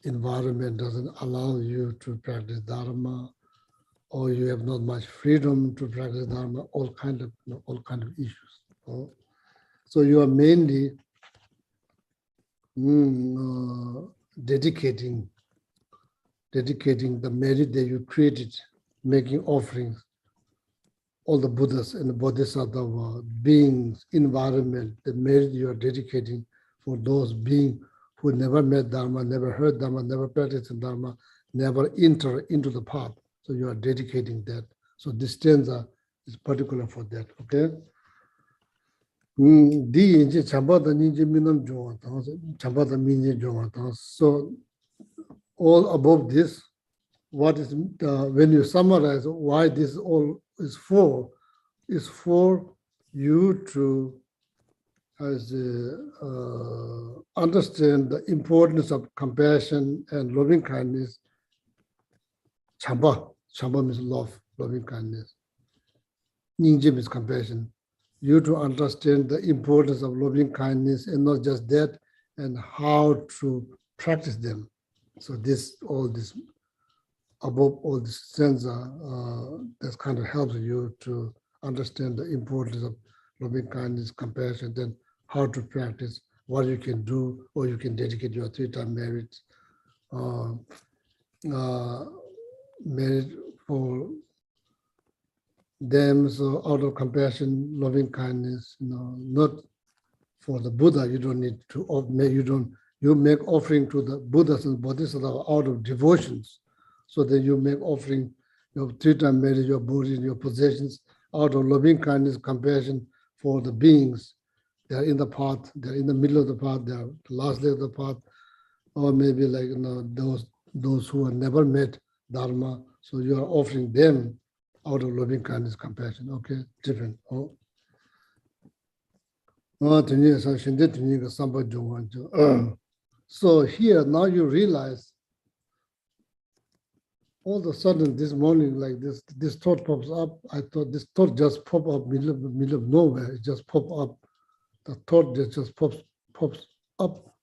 Environment doesn't allow you to practice Dharma, or you have not much freedom to practice Dharma, all kind of issues. So you are mainly dedicating the merit that you created, making offerings, all the Buddhas and the Bodhisattva beings, environment, the merit you are dedicating for those beings who never met Dharma, never heard Dharma, never practiced Dharma, never enter into the path. So you are dedicating that. So this stanza is particular for that, okay? So all above this, what is when you summarize why this all is for you to understand the importance of compassion and loving kindness. Chamba means love, loving kindness. Ningje means compassion. You to understand the importance of loving kindness, and not just that, and how to practice them. So above all this stanza, that kind of helps you to understand the importance of loving kindness, compassion, then how to practice, what you can do, or you can dedicate your 3-time merits, merit for them. So out of compassion, loving kindness, not for the Buddha. You don't need to. You make offering to the Buddhas and Bodhisattvas out of devotions. So that you make offering your 3-time merit, your body, and your possessions out of loving kindness, compassion for the beings. They are in the path. They are in the middle of the path. They are the last leg of the path, or maybe like those who have never met Dharma. So you are offering them out of loving kindness, compassion. Okay, different. So here now you realize all of a sudden this morning, like this thought pops up. I thought this thought just pop up middle of nowhere. It just pop up. The thought that just pops up.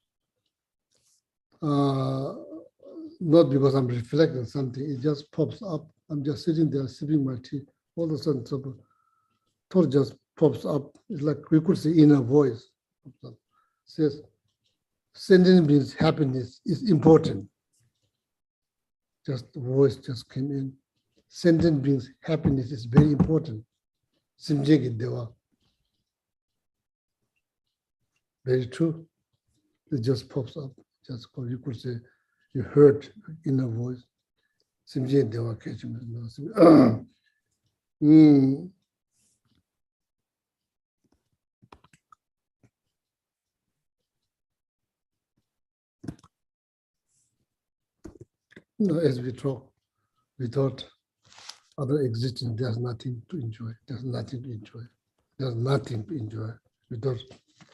Not because I'm reflecting something. It just pops up. I'm just sitting there sipping my tea. All of a sudden, thought just pops up. It's like we could see inner voice. Says, sentient beings' happiness is important. Just the voice just came in. Sentient beings' happiness is very important. Simjegi Deva. Very true. It just pops up. Just you could say, you heard inner voice. Simjegi Deva Kechim. As we talk, without other existence, there's nothing to enjoy. There's nothing to enjoy. There's nothing to enjoy.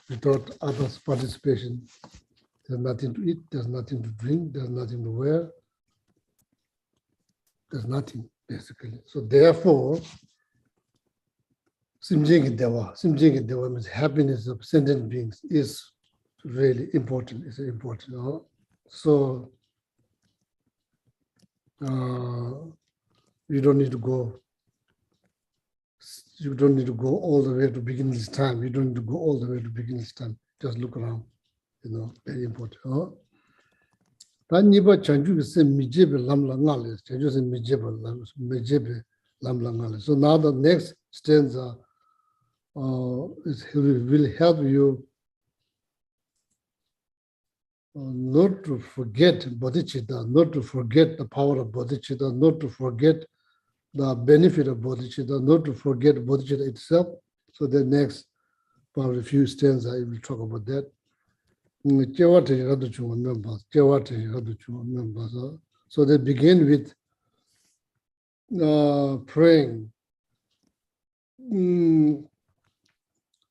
Without others' participation, there's nothing to eat, there's nothing to drink, there's nothing to wear. There's nothing, basically. So therefore, Simjegi Deva means happiness of sentient beings is really important. It's important. So you don't need to go. You don't need to go all the way to beginner's time. You don't need to go all the way to beginner's time. Just look around. Very important. Niba chanju se mijebe lamla ngale. Chanju se mijebe lamla ngale. So now the next stanza will help you not to forget bodhicitta, not to forget the power of bodhicitta, not to forget the benefit of bodhicitta, not to forget bodhicitta itself. So the next probably few stanzas I will talk about that. So they begin with praying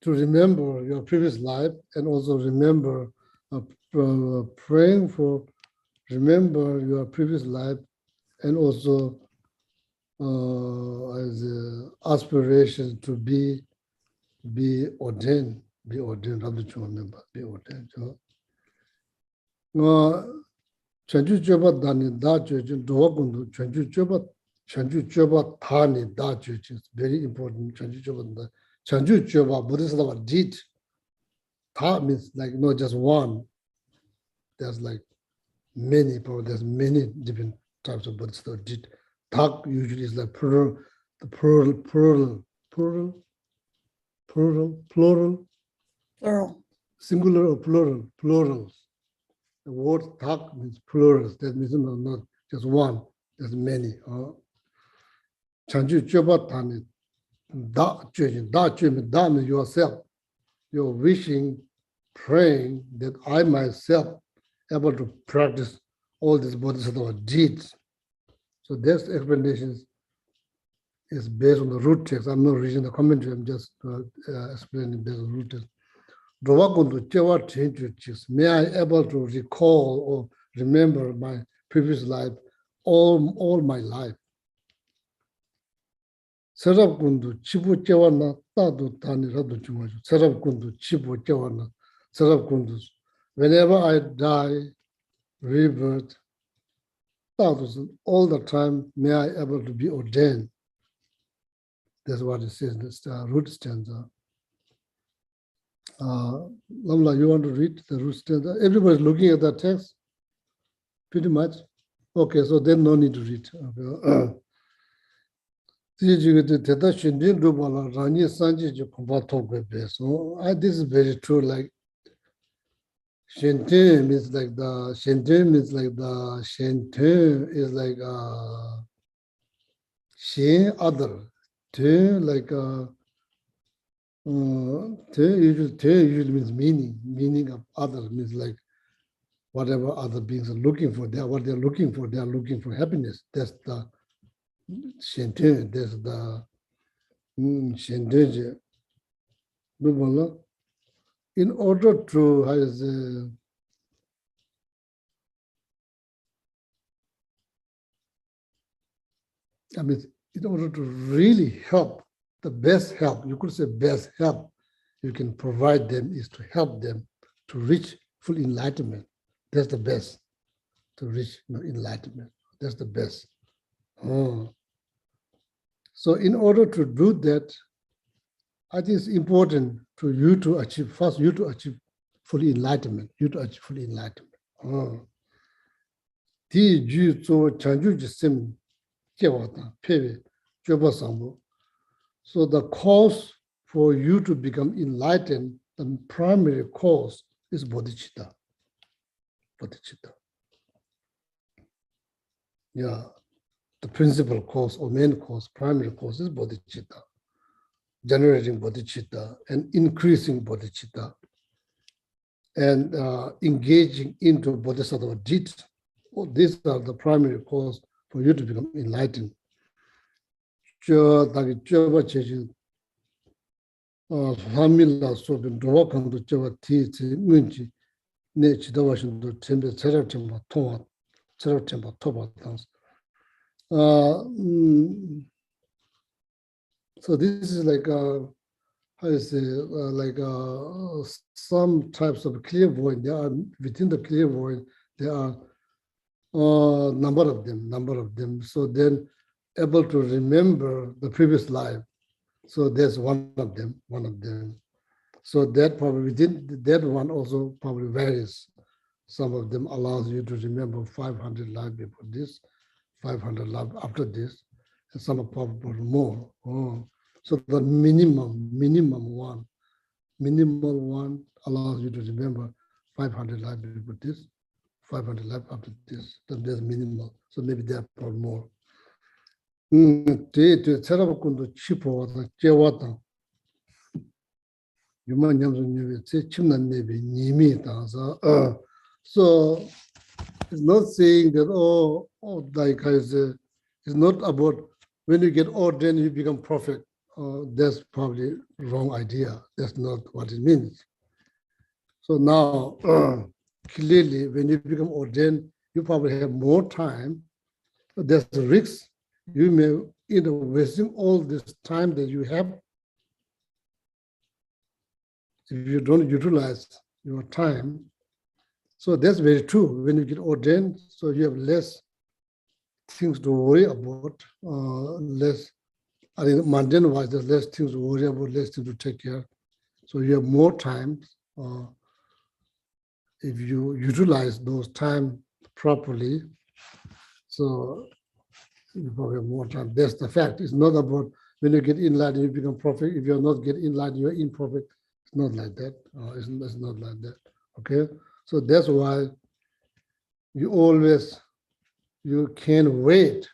to remember your previous life and also remember praying for remember your previous life and also as aspiration to be ordained, be ordained. Be ordained. Chanju Joba Dani Da Jujin, Dogundu, Chanju Joba Tani Da Jujin, very important. Chanju Joba, Chanju Joba, Bodhisattva did. Ta means like not just one. There's like many, probably there's many different types of Bodhisattva did. Tak usually is like plural, the plural, singular or plurals. The word tak means plurals. That means not just one, there's many. Chanju Choba Tani, da means yourself. You're wishing, praying that I myself able to practice all these bodhisattva deeds. So this explanation is based on the root text. I'm not reading the commentary, I'm just explaining based on the root text. May I able to recall or remember my previous life, all my life. Sarab kundu chibu chewana tadu tani radu chumaju. Sarab kundu chibu chewana. Sarab kundu. Whenever I die, rebirth, all the time, may I able to be ordained. That's what it says in the root stanza. Lamla, you want to read the root stanza? Everybody's looking at that text, pretty much. Okay, so then no need to read. Okay. So this is very true. Like Shentim is like the Shentim is like the Shentim is like Shen other. Like usually means meaning of other means like whatever other beings are looking for. What they're looking for, they are looking for happiness. That's the Shentim. That's the Shentim. in order to, how is I mean, in order to really help, the best help, you could say best help you can provide them is to help them to reach full enlightenment. That's the best, to reach enlightenment. That's the best. Oh. So in order to do that, I think it's important to you to achieve, first you to achieve full enlightenment, you to achieve full enlightenment. Oh. Di ju zo chanju ji sim jewa ta pewe joba sambo. So the cause for you to become enlightened, the primary cause is bodhicitta. Bodhicitta. Yeah, the principal cause or main cause, primary cause is bodhicitta. Generating bodhicitta and increasing bodhicitta and engaging into bodhisattva deeds. Well, these are the primary cause for you to become enlightened. Hamila sobin dowa kandu chewa ti ngunji ne chidawa shindu tembe tsara temba towa tsara temba toba tans. So this is like how you say like some types of clairvoyance. There are within the clairvoyance there are number of them. So then able to remember the previous life. So there's one of them. So that probably within that one also probably varies. Some of them allows you to remember 500 lives before this, 500 lives after this, and some are probably more. Oh. So the minimal one allows you to remember 500 lives before this, 500 lives after this. Then there's minimal. So maybe there are probably more. So it's not saying that like I say, it's not about when you get ordained you become prophet. That's probably wrong idea. That's not what it means. So now clearly when you become ordained, you probably have more time. There's a risk. You may wasting all this time that you have if you don't utilize your time. So that's very true. When you get ordained, so you have less things to worry about, less, I think mundane wise, there's less things to worry about, less things to take care. So you have more time. If you utilize those time properly, so you probably have more time. That's the fact. It's not about when you get enlightened, you become perfect. If you're not getting enlightened, you're imperfect. It's not like that. It's not like that. Okay? So that's why you can't wait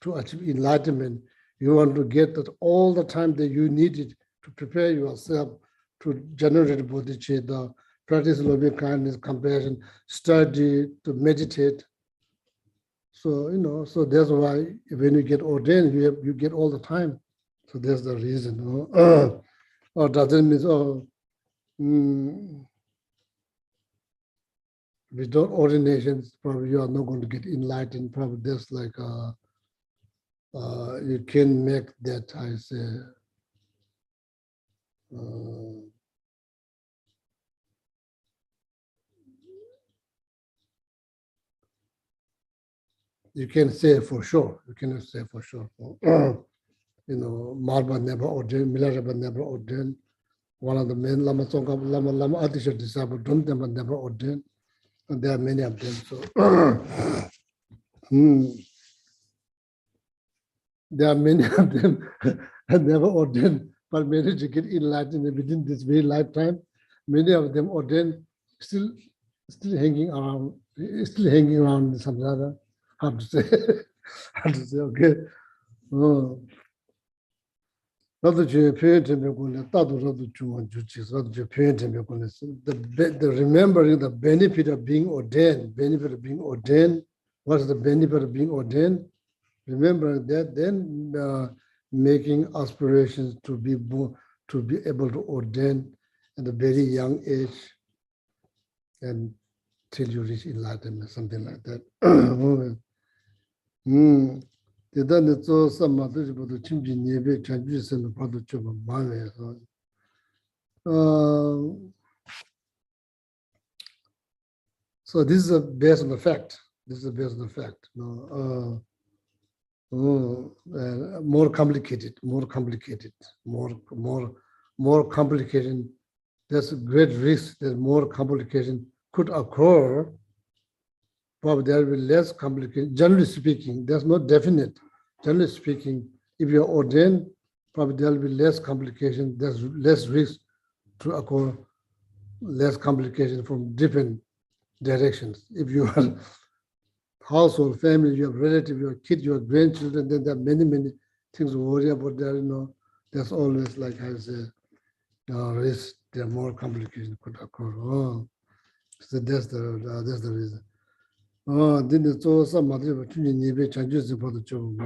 to achieve enlightenment. You want to get that all the time that you needed to prepare yourself to generate bodhicitta, practice loving kindness, compassion, study, to meditate. So, so that's why when you get ordained, you get all the time. So that's the reason. Or doesn't mean, without ordinations, probably you are not going to get enlightened. Probably there's like, you can make that, I say, you can say for sure. You cannot say for sure. Marba never ordained, Milaraba never ordained. One of the men, Lama Tsongkhapa, Lama Atisha disciple, Drumdema never ordained. And there are many of them. So there are many of them never ordained, but managed to get enlightened within this very lifetime. Many of them ordained, still hanging around, some other. How to say? Okay. The remembering the benefit of being ordained, what is the benefit of being ordained? Remembering that, then making aspirations to be able to ordain at a very young age and till you reach enlightenment, something like that. 대단히 저 삼마도 침지 예배 전주에서는 봐도 좀 망해서 so this is based on the fact. This is based on the fact. No, more complicated, more complicated. There's a great risk that more complication could occur. Probably there will be less complication. Generally speaking, there's no definite. Generally speaking, if you're ordained, probably there will be less complication. There's less risk to occur, less complication from different directions. If you are household, family, you have relatives, your kids, your grandchildren, then there are many, many things to worry about there, there's always, like I said, risk, there are more complications could occur. So that's the reason. Then it's also matter between Nibe changes about the job.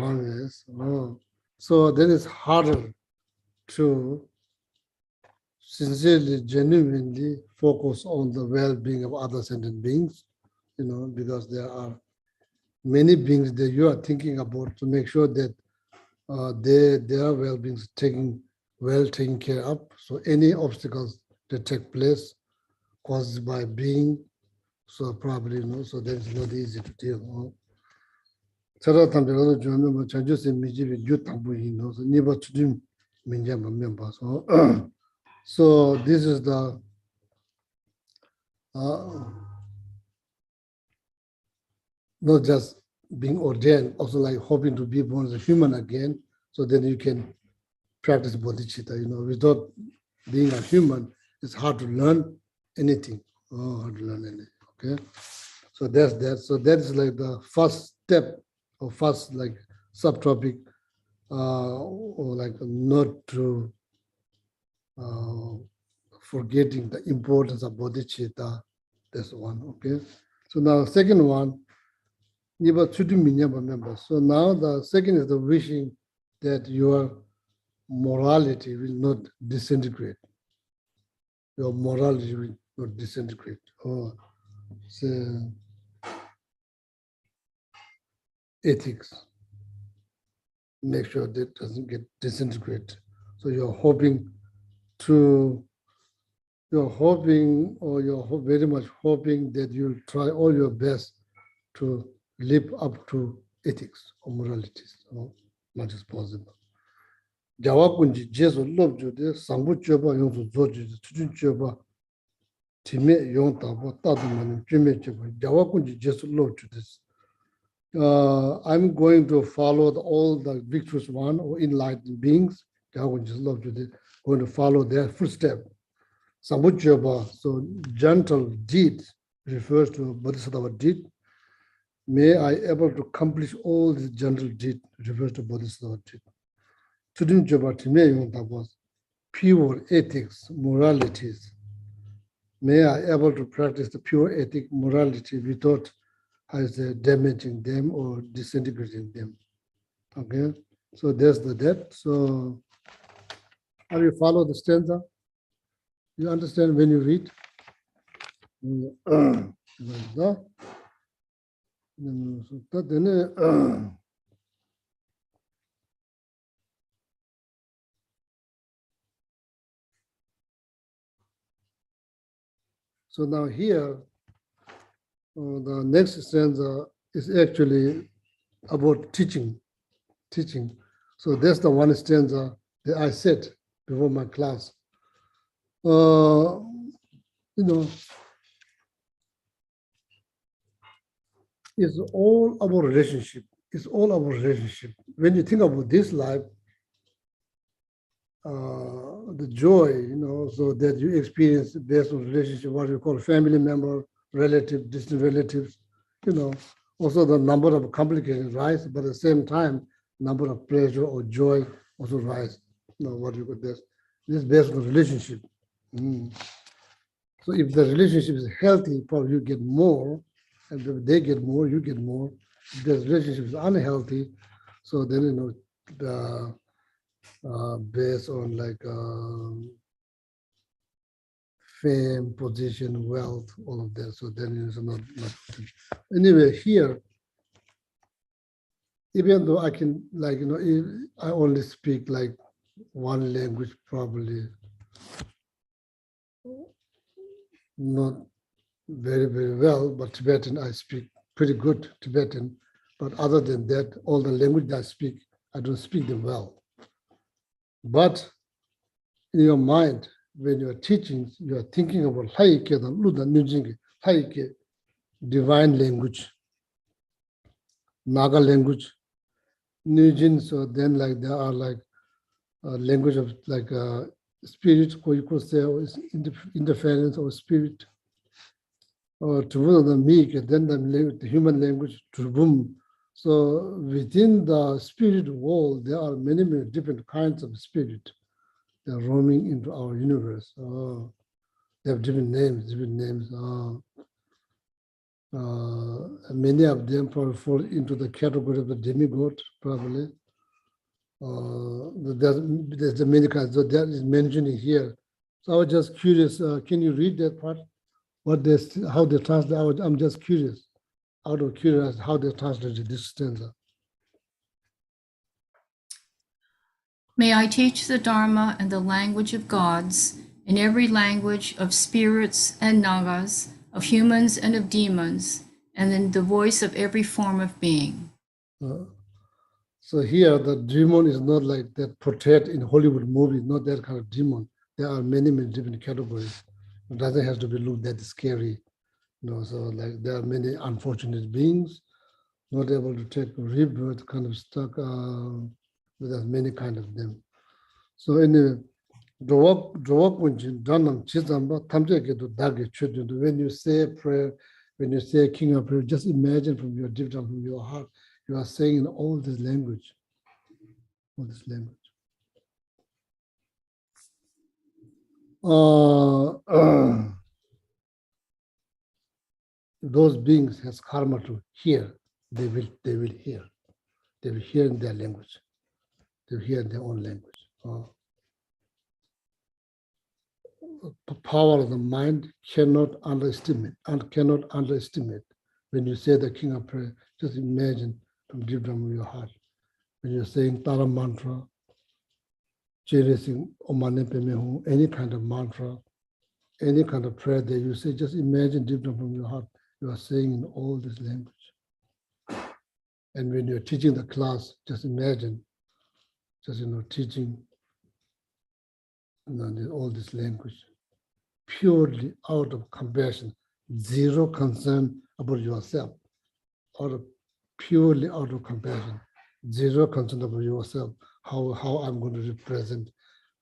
So then it's harder to sincerely, genuinely focus on the well-being of other sentient beings, because there are many beings that you are thinking about to make sure that their well-being is taken care of. So any obstacles that take place caused by being, so probably, so that is not easy to deal with. So so this is the not just being ordained, also like hoping to be born as a human again, so then you can practice bodhicitta. Without being a human, it's hard to learn anything. Hard to learn anything. Okay, so that's that. So that is like the first step or first like subtopic, or like not to forgetting the importance of bodhicitta. That's one. Okay, so now the second one. So now the second is the wishing that your morality will not disintegrate. Your morality will not disintegrate. So ethics. Make sure that it doesn't get disintegrate. So you're hoping very much hoping that you'll try all your best to live up to ethics or moralities, much as possible. Jawakunji Jesu love jude, Sambu Choba Yonsu Zoji, Chujun Choba, Time Yontabo, Tadaman, Jimmy Choba, Jawakunji Jesu love jude. I'm going to follow all the victorious one or enlightened beings. Jawakunji love jude, going to follow their footsteps. Sambu Choba, so gentle deed refers to Bodhisattva deed. May I able to accomplish all the gentle deed refers to Bodhisattva deed. Chudin Jobati may was pure ethics, moralities. May I able to practice the pure ethic morality without damaging them or disintegrating them. Okay, so there's that. So how you follow the stanza? You understand when you read? So now here, the next stanza is actually about teaching. So that's the one stanza that I said before my class. It's all about relationship. It's all about relationship. When you think about this life, the joy, so that you experience based on relationship, what you call family member, relative, distant relatives, also the number of complications rise, but at the same time, number of pleasure or joy also rise. What you call this? This is based on relationship. So if the relationship is healthy, probably you get more, and if they get more, you get more. If the relationship is unhealthy, so then based on like fame, position, wealth, all of that. So then it's not anyway here. Even though I can, like, I only speak like one language, probably not very, very well, but Tibetan, I speak pretty good Tibetan. But other than that, all the language I speak, I don't speak them well. But in your mind, when you are teaching, you are thinking about divine language, Naga language, Nujin, so then like there are like language of like spirit, or you could say, or interference or spirit, or to the meek, then the human language, Trubum. So within the spirit world, there are many, many different kinds of spirit. They're roaming into our universe. They have different names, many of them probably fall into the category of the demigod, probably. There's the many kinds, so that is mentioning here. So I was just curious, can you read that part? How they translate? I'm just curious, out of curiosity, how they translated this stanza. May I teach the Dharma in the language of gods, in every language of spirits and nagas, of humans and of demons, and in the voice of every form of being. So here, the demon is not like that portrayed in Hollywood movies, not that kind of demon. There are many, many different categories. It doesn't have to be looked that scary. So like there are many unfortunate beings, not able to take rebirth, kind of stuck. There's many kind of them. So in the when you say prayer, when you say King of Prayer, just imagine from your deep down from your heart, you are saying in all this language. All this language. Those beings has karma to hear. They will hear. They will hear in their language. They will hear in their own language. The power of the mind cannot underestimate. When you say the King of Prayer, just imagine from deep down of your heart. When you're saying Tara mantra, cherishing Omane Pemehu, any kind of mantra, any kind of prayer that you say, just imagine deep down from your heart, you are saying in all this language. And when you're teaching the class, just imagine, teaching all this language, purely out of compassion, zero concern about yourself, purely out of compassion, zero concern about yourself, how I'm going to represent,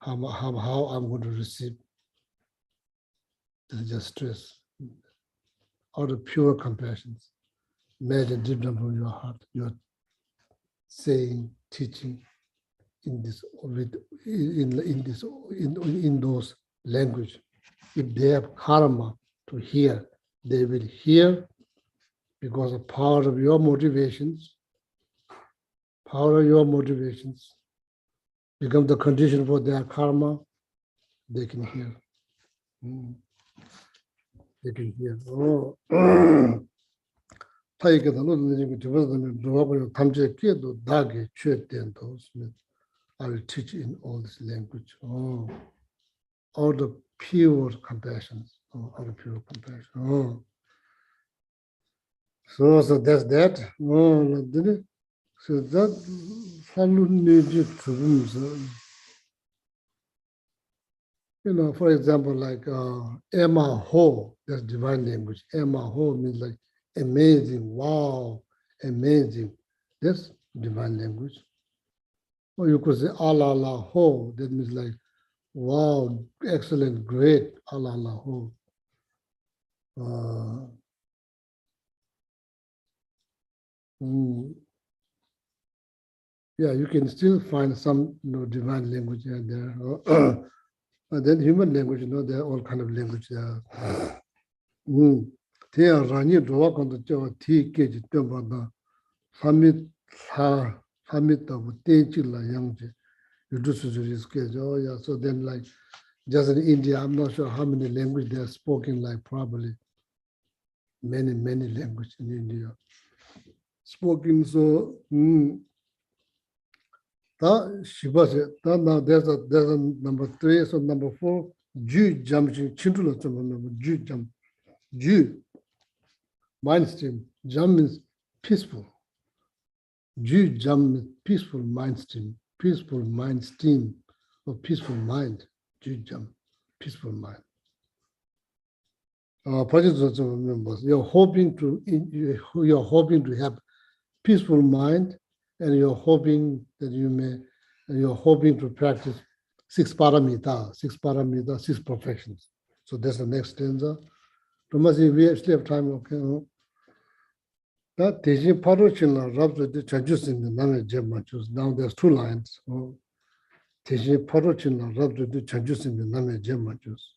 how I'm going to receive. This is just stress. Out of pure compassion. Imagine deep down from your heart, you're saying, teaching in those language. If they have karma to hear, they will hear because of power of your motivations. Power of your motivations become the condition for their karma. They can hear. They can hear. I will teach in all this language. Out of pure compassion. Out of pure compassion. So that's that. So that for example, like Emma Ho, that's divine language. Emma Ho means like amazing, wow, amazing. That's divine language. Or you could say Allah Allah Ho, that means like, wow, excellent, great, Allah Allah Ho. Yeah, you can still find some divine language there. And then human language, there are all kind of language there. They are running to walk on the jaw, tea cage, Hamid of Tenchilla Youngji. You do schedule. Oh, yeah. So then, like, Just in India, I'm not sure how many languages they are spoken, like probably many languages in India. Spoken so now there's a number 3, so number 4, Ju jump chintula number Ju jump. Ju mind stream. Jam means peaceful. Ju jam means peaceful mind stream, peaceful mind stream, or peaceful mind. Ju jam, peaceful mind. Members, you're hoping to have peaceful mind, and you're hoping to practice 6 paramita, 6 perfections. So that's the next stanza. Tomasi, we still have time, okay? That teaching Parochin rubs with the changes in the Name Jemachus. Now there's 2 lines. Teaching Parochin rubs with the changes in the Name Jemachus.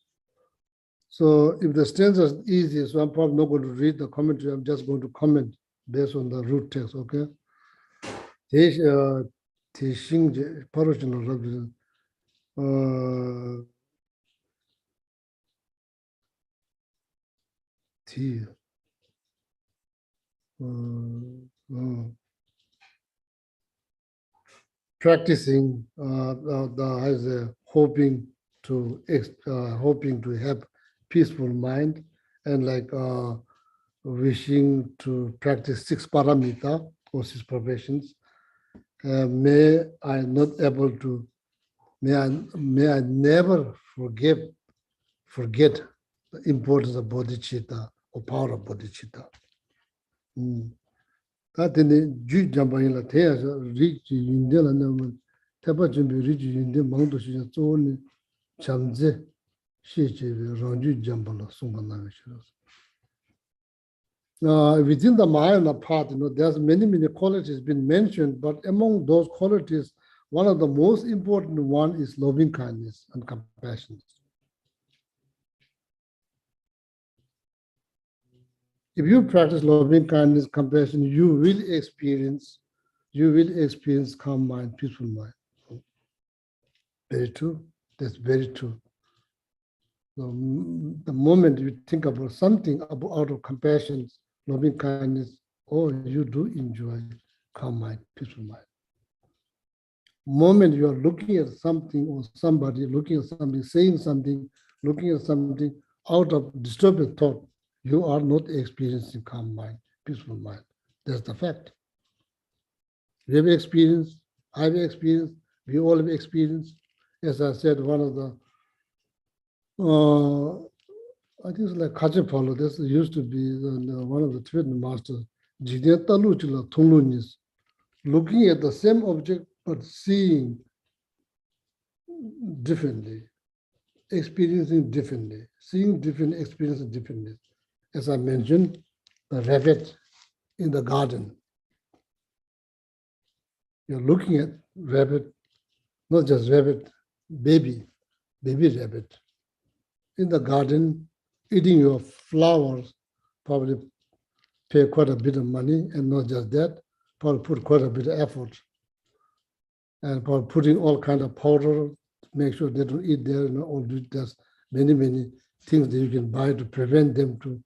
So if the stanza is easy, so I'm probably not going to read the commentary. I'm just going to comment based on the root text, okay? Teaching Parochin rubs practicing hoping to have peaceful mind, and like wishing to practice 6 paramita or 6 perfections. May I never forget the importance of bodhicitta or power of bodhicitta. That in the Ju Jambain la Tea, reach Yundela Naman, Tabajumbi, reach Yunde, Mandoshi, only Chamze, Shichi, Ranju Jambala, Sunganamishiros. Within the Mahayana part, there's many qualities been mentioned, but among those qualities, one of the most important one is loving kindness and compassion. If you practice loving kindness, compassion, you will experience calm mind, peaceful mind. Very true. That's very true. So the moment you think about something out of compassion, loving kindness, you do enjoy calm mind, peaceful mind. Moment you are looking at something or somebody, looking at something, saying something, looking at something out of disturbed thought, you are not experiencing calm mind, peaceful mind. That's the fact. We have experienced, I've experienced, we all have experienced. As I said, one of the, I think it's like Kachapalo, this used to be one of the Tibetan masters, Jidya Taluchila Tunglunis, looking at the same object but seeing differently, experiencing differently, seeing different, experiencing differently. As I mentioned, the rabbit in the garden. You're looking at rabbit, not just rabbit, baby rabbit in the garden, eating your flowers, probably pay quite a bit of money, and not just that, probably put quite a bit of effort, and probably putting all kind of powder to make sure they don't eat there, or there's many things that you can buy to prevent them to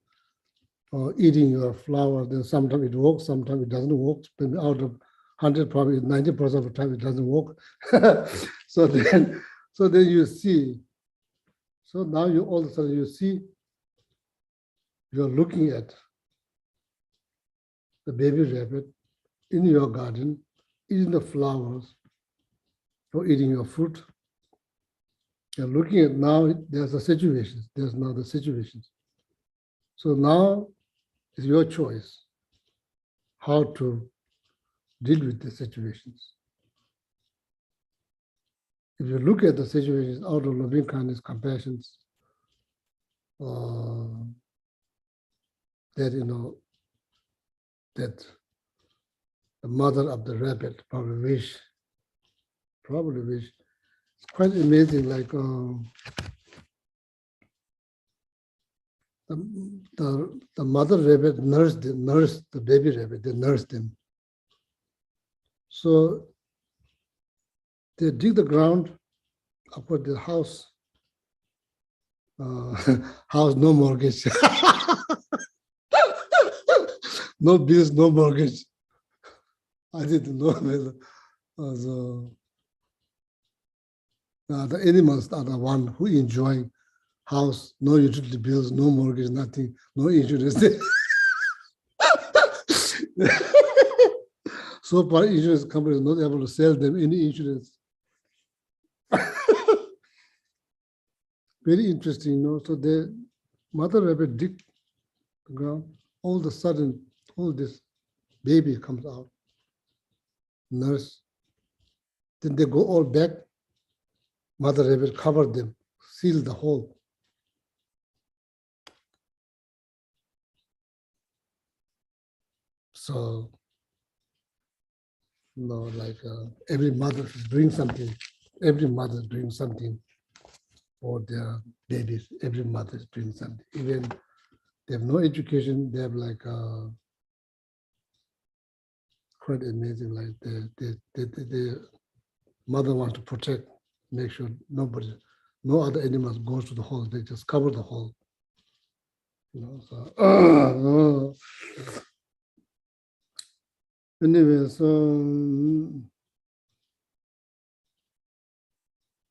eating your flowers. Then sometimes it works, sometimes it doesn't work. Maybe out of 100, probably 90% of the time it doesn't work. so then you see. So now you all of a sudden you see, you're looking at the baby rabbit in your garden, eating the flowers, or eating your fruit. You're looking at now, there's a situation, there's now the situations. So now it's your choice how to deal with the situations. If you look at the situations out of loving kindness, compassion, that that the mother of the rabbit probably wish. It's quite amazing, like the mother rabbit nursed the baby rabbit, they nursed them. So they dig the ground, upward the house, house, no mortgage. No bills, no mortgage. I didn't know whether the animals are the one who enjoying house, no utility bills, no mortgage, nothing, no insurance. So far, insurance company is not able to sell them any insurance. Very interesting, So the mother rabbit dig the ground. All of a sudden, all this baby comes out. Nurse. Then they go all back. Mother rabbit cover them, seal the hole. So, every mother is doing something. Every mother is doing something for their babies. Every mother is doing something. Even they have no education, they have quite amazing. Like the mother wants to protect, make sure no other animals goes to the hole. They just cover the hole. Anyway,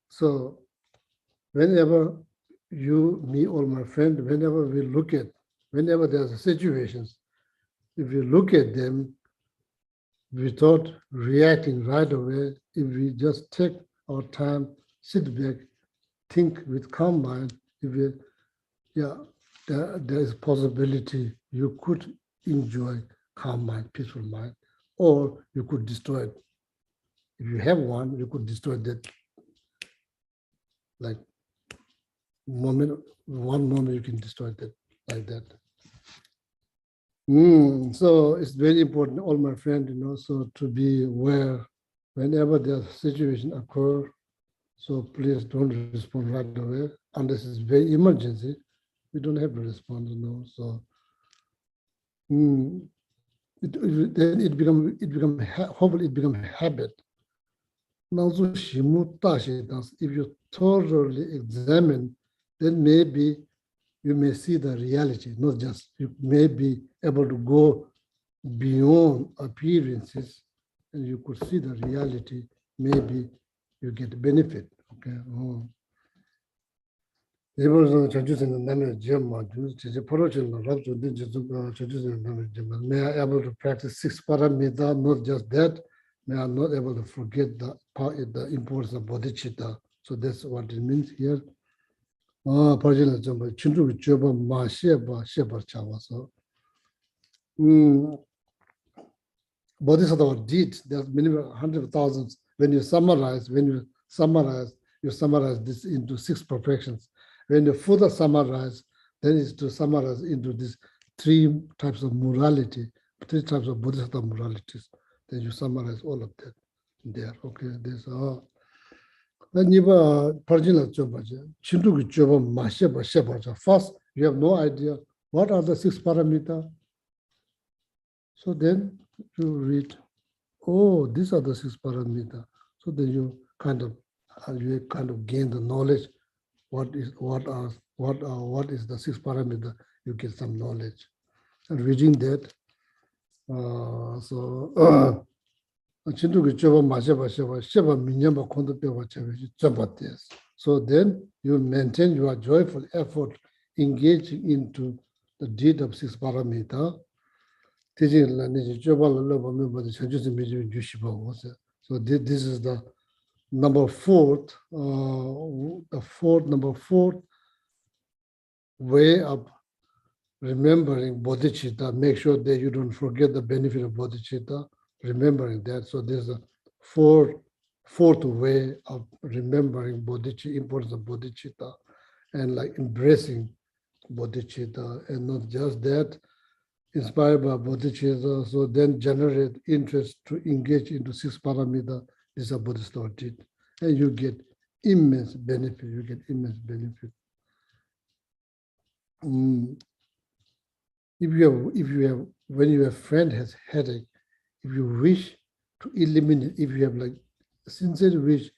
so whenever you, me, or my friend, whenever we look at, whenever there's situations, if we look at them without reacting right away, if we just take our time, sit back, think with calm mind, there is possibility you could enjoy calm mind, peaceful mind, or you could destroy it. If you have one, you could destroy that. Like one moment you can destroy that like that. So it's very important, all my friends, so to be aware whenever there's a situation occur. So please don't respond right away unless it's very emergency. We don't have to respond, So then hopefully it become a habit. Now, so if you thoroughly examine, then maybe you may see the reality, not just, you may be able to go beyond appearances and you could see the reality, maybe you get benefit, okay? May I able to practice 6 paramita, not just that, may I not able to forget the importance of bodhicitta. So that's what it means here. Bodhisattva did, there's many hundreds of thousands. When you summarize this into 6 perfections. When you further summarize, then it's to summarize into these 3 types of morality, 3 types of Bodhisattva moralities. Then you summarize all of that there. Okay, there's first, you have no idea what are the 6 paramita. So then you read, oh, these are the 6 paramita. So then you kind of gain the knowledge. What is the 6 paramita? You get some knowledge. And reading that, so then you maintain your joyful effort engaging into the deed of 6 paramita. So this is the number 4, number 4 way of remembering bodhicitta. Make sure that you don't forget the benefit of bodhicitta, remembering that. So there's a fourth way of remembering bodhicitta, importance of bodhicitta, and like embracing bodhicitta, and not just that, inspired by bodhicitta, so then generate interest to engage into 6 paramita. This is a Bodhisattva did, and you get immense benefit. When your friend has headache, if you wish to eliminate, if you have like sincere wish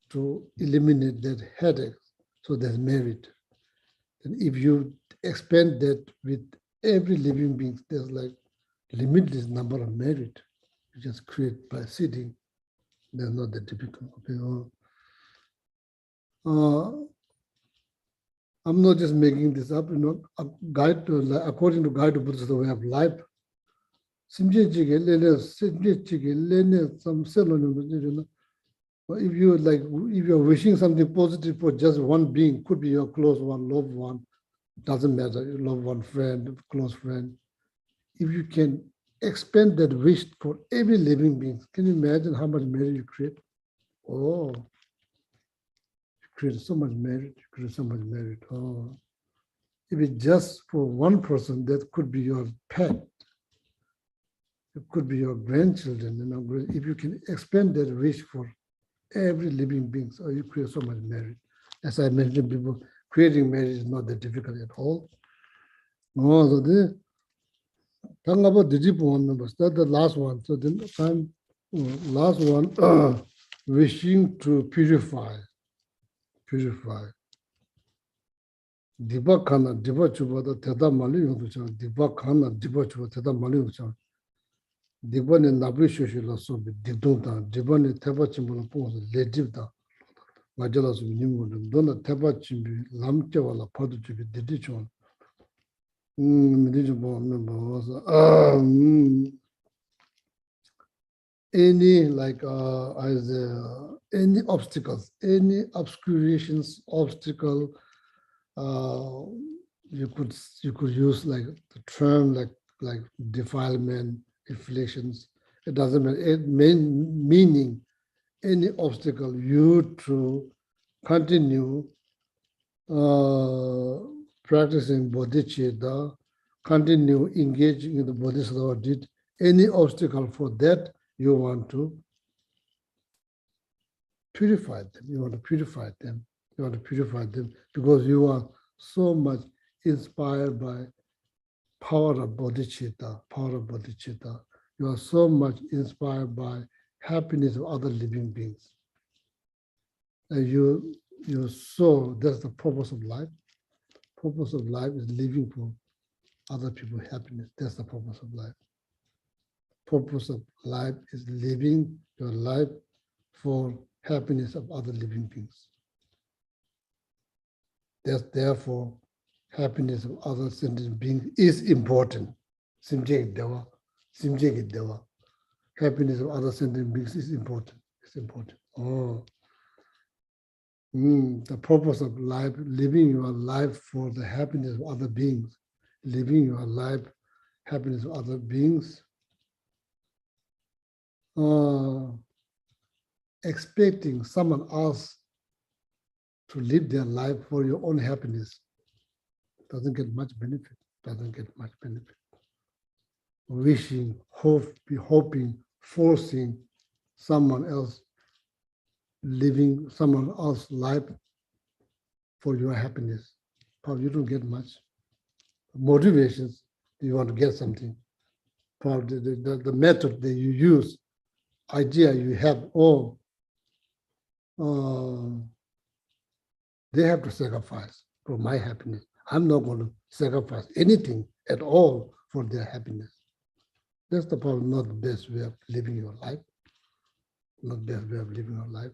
to eliminate that headache, so there's merit. And if you expand that with every living being, there's like limitless number of merit. You just create by sitting. They're not that difficult. Okay. I'm not just making this up. A guide to, according to Guide to Buddhist Way of Life. If you like, if you're wishing something positive for just one being, could be your close one, loved one, doesn't matter, your loved one, friend, close friend. If you can expand that wish for every living being, can you imagine how much merit you create? Oh, you create so much merit, you create so much merit. Oh, if it's just for one person, that could be your pet. It could be your grandchildren. If you can expand that wish for every living being, so you create so much merit. As I mentioned, people creating merit is not that difficult at all. Oh, so the talking about Digipoon members, that's the last one. So then time last one, wishing to purify. Diba kana, diba chuba da teda mali yung tuchang, diba kana, diba chuba teda mali yung tuchang. Diba ne nabri shoshi la sobi, dikdung tang, diba ne teba chimbo la pongsa, lejib tang. Ngajala sobi nyingu dang, dona teba chimbi, lam kewa la padu chubi, didi chon. Any like any obstacles, any obscurations, obstacle, you could use like the term like defilement, afflictions. It doesn't matter. It meaning any obstacle you to continue practicing bodhicitta, continue engaging in the bodhisattva deed. Any obstacle for that, you want to purify them. You want to purify them. You want to purify them because you are so much inspired by power of bodhicitta, power of bodhicitta. You are so much inspired by happiness of other living beings. And you so that's the purpose of life. Purpose of life is living for other people's happiness. That's the purpose of life. Purpose of life is living your life for happiness of other living beings. That's therefore happiness of other sentient beings is important. Happiness of other sentient beings is important. It's important. Oh. The purpose of life, living your life for the happiness of other beings, living your life, happiness of other beings, expecting someone else to live their life for your own happiness doesn't get much benefit, Wishing, hoping, forcing someone else, living someone else's life for your happiness. Probably you don't get much. Motivations, you want to get something. Probably the method that you use, idea you have, all they have to sacrifice for my happiness. I'm not going to sacrifice anything at all for their happiness. That's the problem, not the best way of living your life. Not the best way of living your life.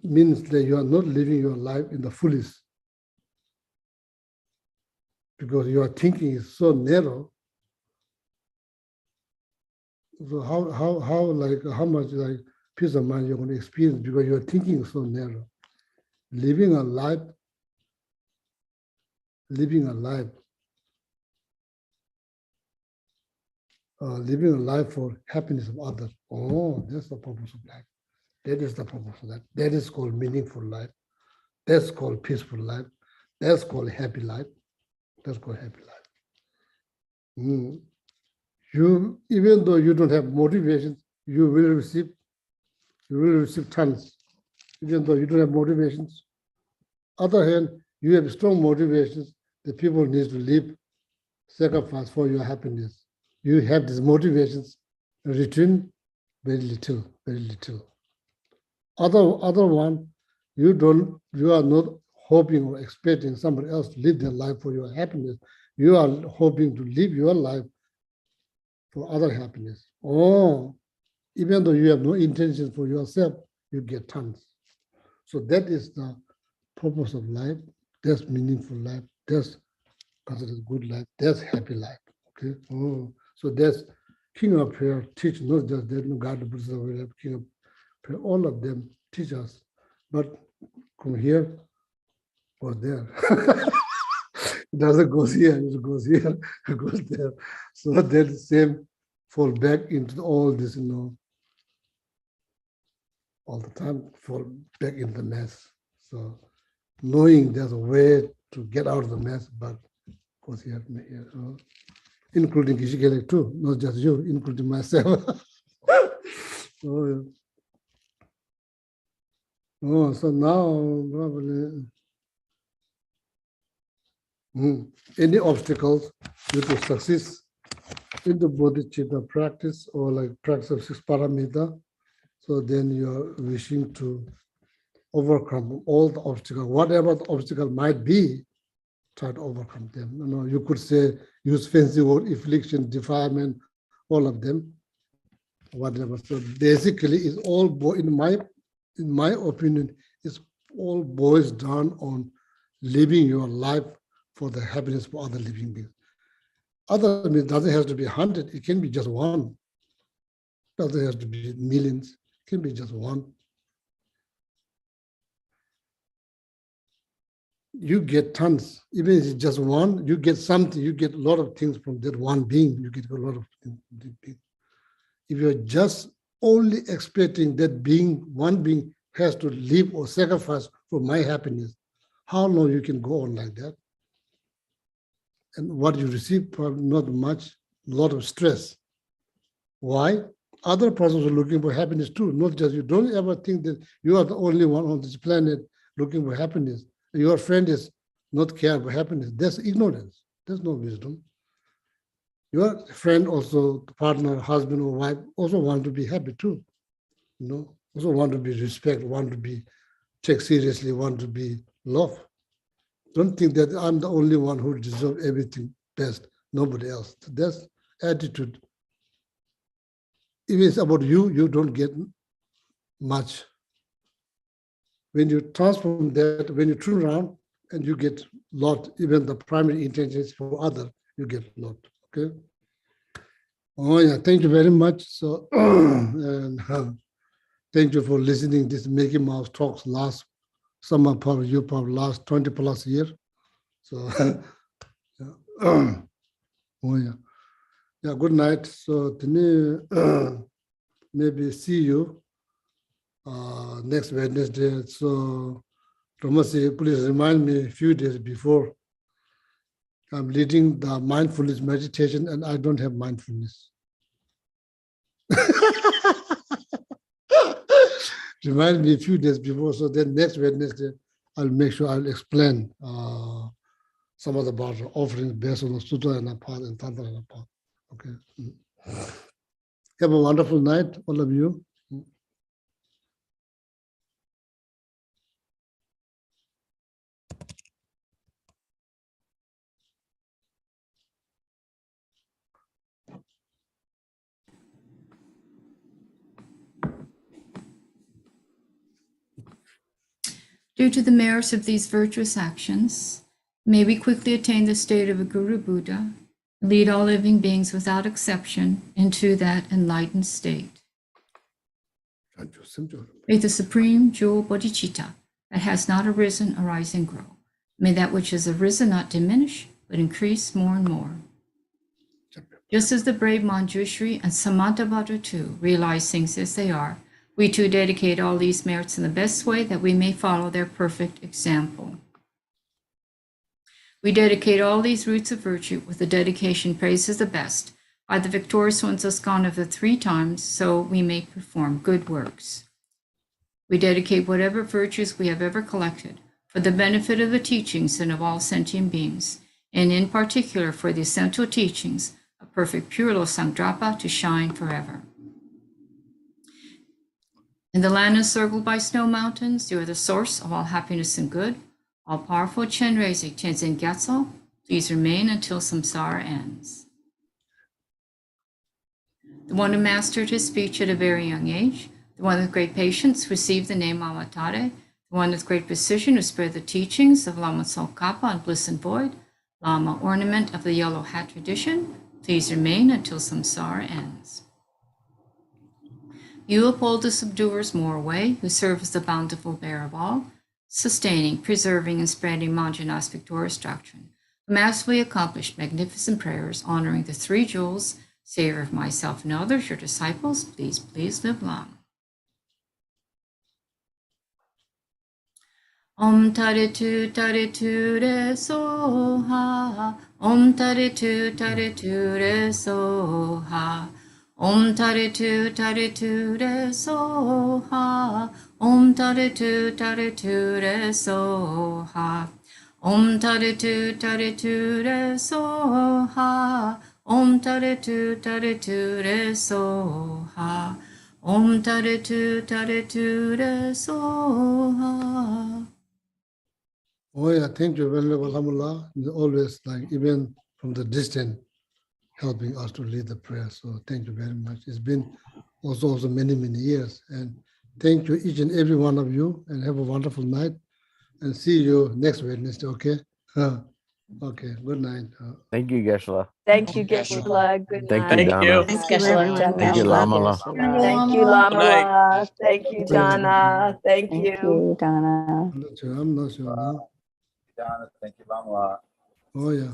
Means that you are not living your life in the fullest because your thinking is so narrow. So how much like peace of mind you're going to experience because your thinking is so narrow. Living a life for happiness of others. Oh, that's the purpose of life. That is the purpose of that. That is called meaningful life. That's called peaceful life. That's called happy life. That's called happy life. You, even though you don't have motivations, you will receive tons. Even though you don't have motivations. Other hand, you have strong motivations. The people need to live, sacrifice for your happiness. You have these motivations, return very little. Other one, You are not hoping or expecting somebody else to live their life for your happiness. You are hoping to live your life for other happiness. Oh, even though you have no intention for yourself, you get tons. So that is the purpose of life. That's meaningful life. That's considered good life. That's happy life. Okay. Oh, so that's King of Prayer teach not just that God the Buddha, King of Prayer, all of them teach us. But from here or there. It doesn't go here, it goes here, it goes there. So that same fall back into all this, all the time, fall back into the mess. So knowing there's a way to get out of the mess, but goes here, including Geshe Gelek too, not just you, including myself. So now probably any obstacles due to success in the bodhicitta practice or like practice of six paramita. So then you're wishing to overcome all the obstacles, whatever the obstacle might be, try to overcome them. You could say, use fancy word, affliction, defilement, all of them, whatever. So basically, it's all, in my opinion, it's all boils down on living your life for the happiness for other living beings. Other means doesn't have to be 100, it can be just one. Doesn't have to be millions, it can be just one. You get tons, even if it's just one, you get something, you get a lot of things from that one being, you get a lot of things from that being. If you're just only expecting that being, one being has to live or sacrifice for my happiness, how long you can go on like that? And what you receive, probably not much, a lot of stress. Why? Other persons are looking for happiness too, not just you. Don't ever think that you are the only one on this planet looking for happiness. Your friend is not care about happiness. That's ignorance. There's no wisdom. Your friend also, partner, husband or wife, also want to be happy too. Also want to be respected, want to be taken seriously, want to be loved. Don't think that I'm the only one who deserves everything best, nobody else. That's attitude. If it's about you, you don't get much. When you transform that, when you turn around and you get a lot, even the primary intentions for others, you get a lot, okay? Oh yeah, thank you very much. So, and thank you for listening this Mickey Mouse talks last, some of you probably last 20 plus years. So, yeah. Oh yeah. Yeah, good night. So, maybe see you next Wednesday. So, Tomasi, please remind me a few days before. I'm leading the mindfulness meditation and I don't have mindfulness. Remind me a few days before, so then next Wednesday, I'll make sure I'll explain some of the about offerings based on the Sutta and Apart and Tantra and Apart. Okay. Have a wonderful night, all of you. Due to the merits of these virtuous actions, may we quickly attain the state of a Guru Buddha, and lead all living beings without exception into that enlightened state. May the supreme jewel bodhicitta that has not arisen arise and grow. May that which has arisen not diminish, but increase more and more. Just as the brave Manjushri and Samantabhadra too realize things as they are, we too dedicate all these merits in the best way that we may follow their perfect example. We dedicate all these roots of virtue with the dedication praised as the best by the victorious ones Askan of the 3 times, so we may perform good works. We dedicate whatever virtues we have ever collected for the benefit of the teachings and of all sentient beings, and in particular for the essential teachings of perfect pure Losangdrapa to shine forever. In the land encircled by snow mountains, you are the source of all happiness and good. All-powerful Chenrezig Tenzin Gyatso, please remain until samsara ends. The one who mastered his speech at a very young age, the one with great patience who received the name Amatare, the one with great precision who spread the teachings of Lama Tsongkhapa on bliss and void, Lama ornament of the yellow hat tradition, please remain until samsara ends. You uphold the subduer's more way, who serve as the bountiful bearer of all, sustaining, preserving, and spreading Manjana's victorious doctrine, who masterfully accomplished magnificent prayers honoring the three jewels, savior of myself and others, your disciples, please live long. Om Tare Tu Re Soha, Om Tare Tu Re Soha, Om Tare Tu Re Soha, Om Tare Tu Re Soha, Om Tare Tu Re Soha, Om Tare Tu Re Soha, Om Tare Tu Re Soha. Oh yeah, thank you, Venerable Alhamdulillah. Always like even from the distance helping us to lead the prayer. So thank you very much. It's been also many years. And thank you each and every one of you, and have a wonderful night. And see you next Wednesday, okay? Okay, good night. Thank you, Geshe. Thank you, Geshe. Good Thank you, night. Thank you. Donna. Thank you, everyone. Thank you, Lamala. Thank you, Good night. Lamala. Thank you, Donna. Thank Thank you. you, Donna. I'm not sure now. Donna, thank you, Lamla. Oh yeah.